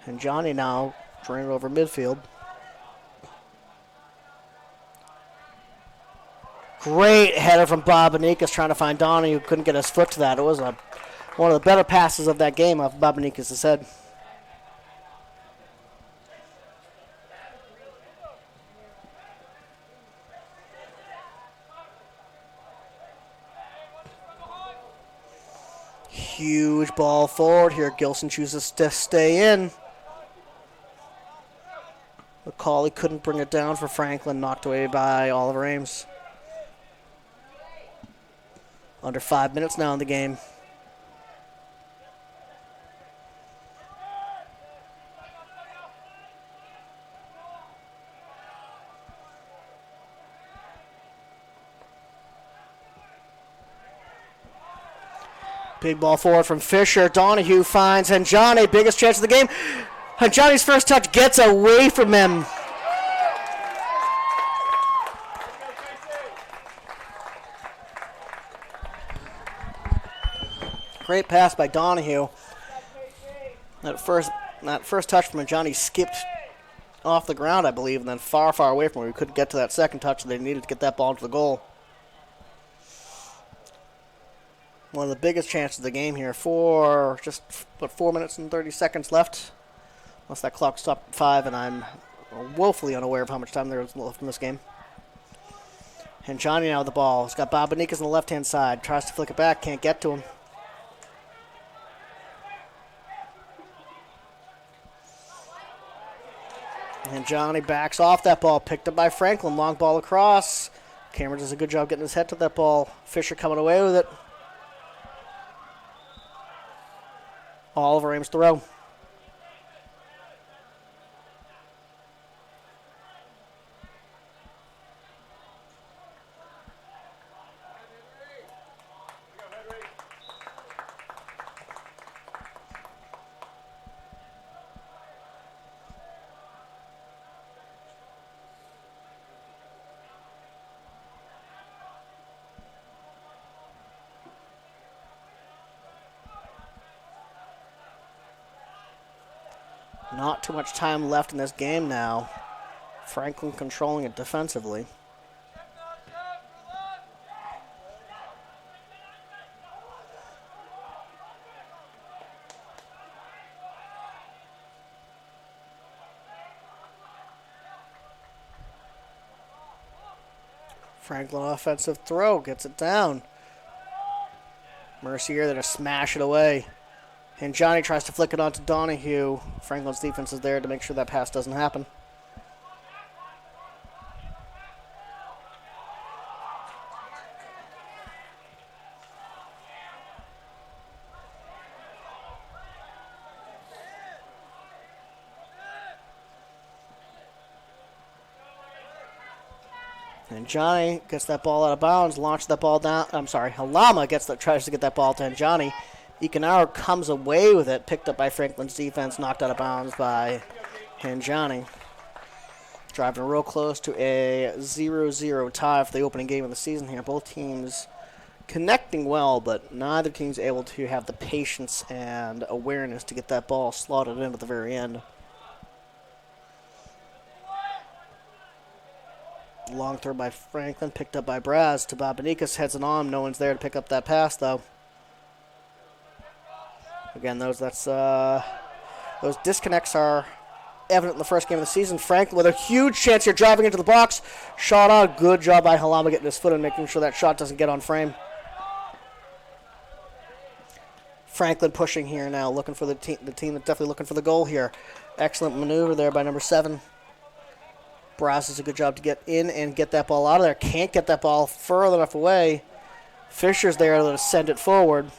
S3: And Johnny now trying it over midfield. Great header from Bob Benikas trying to find Donnie, who couldn't get his foot to that. It was one of the better passes of that game off Bob Benikas' head. Huge ball forward here. Gilson chooses to stay in. McCauley couldn't bring it down for Franklin, knocked away by Oliver Ames. Under 5 minutes now in the game. Big ball forward from Fisher. Donahue finds Hanjani. Biggest chance of the game. Hanjani's first touch gets away from him. Great pass by Donahue. That first touch from Hanjani skipped off the ground, I believe, and then far, far away from where he couldn't get to that second touch, so they needed to get that ball into the goal. One of the biggest chances of the game here for just 4 minutes and 30 seconds left. Unless that clock stopped at 5, and I'm woefully unaware of how much time there is left in this game. And Johnny now with the ball. He's got Bob Benikas on the left-hand side. Tries to flick it back, can't get to him. And Johnny backs off that ball. Picked up by Franklin. Long ball across. Cameron does a good job getting his head to that ball. Fisher coming away with it. Oliver Ames throw. Not too much time left in this game now. Franklin controlling it defensively. Franklin offensive throw, gets it down. Mercier there to smash it away. And Johnny tries to flick it onto Donahue. Franklin's defense is there to make sure that pass doesn't happen. And Johnny gets that ball out of bounds, launches that ball down. I'm sorry, Halama tries to get that ball to Johnny. Ekanauer comes away with it, picked up by Franklin's defense, knocked out of bounds by Hanjani. Driving real close to a 0-0 tie for the opening game of the season here. Both teams connecting well, but neither team's able to have the patience and awareness to get that ball slotted in at the very end. Long throw by Franklin, picked up by Braz to Babanikas, heads it on. No one's there to pick up that pass, though. Again, those disconnects are evident in the first game of the season. Franklin with a huge chance here, driving into the box. Shot on. Good job by Halama getting his foot and making sure that shot doesn't get on frame. Franklin pushing here now, looking for the team that's definitely looking for the goal here. Excellent maneuver there by number 7. Braz does a good job to get in and get that ball out of there. Can't get that ball further enough away. Fisher's there to send it forward.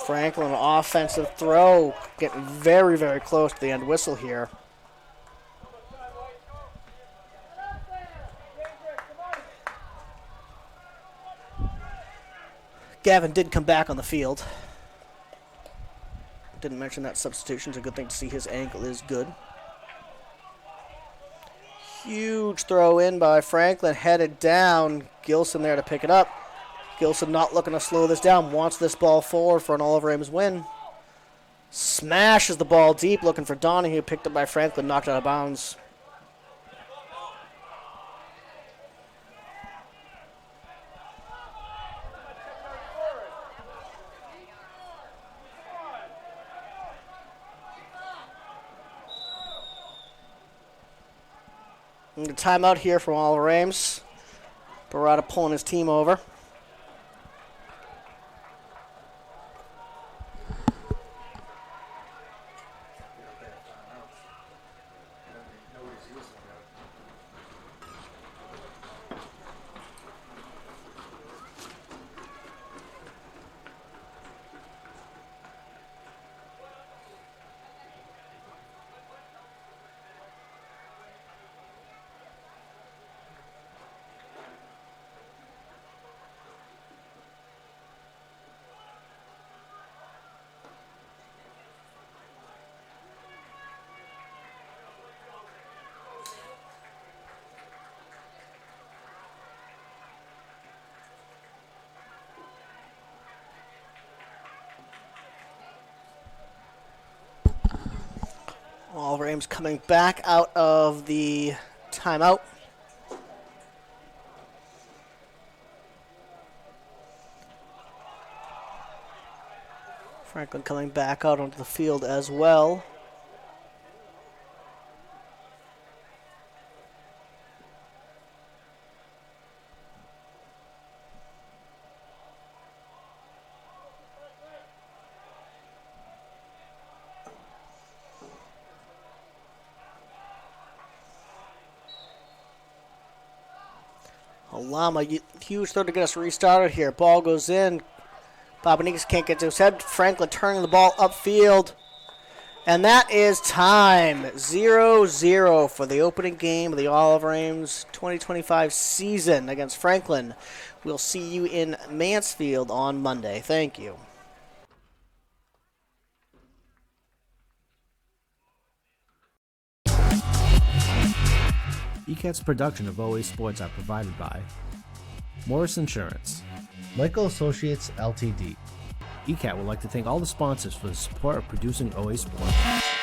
S3: Franklin, offensive throw, getting very, very close to the end whistle here. Gavin did come back on the field. Didn't mention that substitution. It's a good thing to see his ankle is good. Huge throw in by Franklin, headed down. Gilson there to pick it up. Gilson not looking to slow this down, wants this ball forward for an Oliver Ames win. Smashes the ball deep, looking for Donahue, picked up by Franklin, knocked out of bounds. And a timeout here from Oliver Ames. Barada pulling his team over. Oliver Ames coming back out of the timeout. Franklin coming back out onto the field as well. Lama, huge throw to get us restarted here. Ball goes in. Babanikas can't get to his head. Franklin turning the ball upfield. And that is time. 0-0 for the opening game of the Oliver Ames 2025 season against Franklin. We'll see you in Mansfield on Monday. Thank you.
S1: ECAT's production of OA Sports are provided by Morris Insurance,
S2: Michael Associates Ltd.
S1: ECAT would like to thank all the sponsors for the support of producing OA Sports.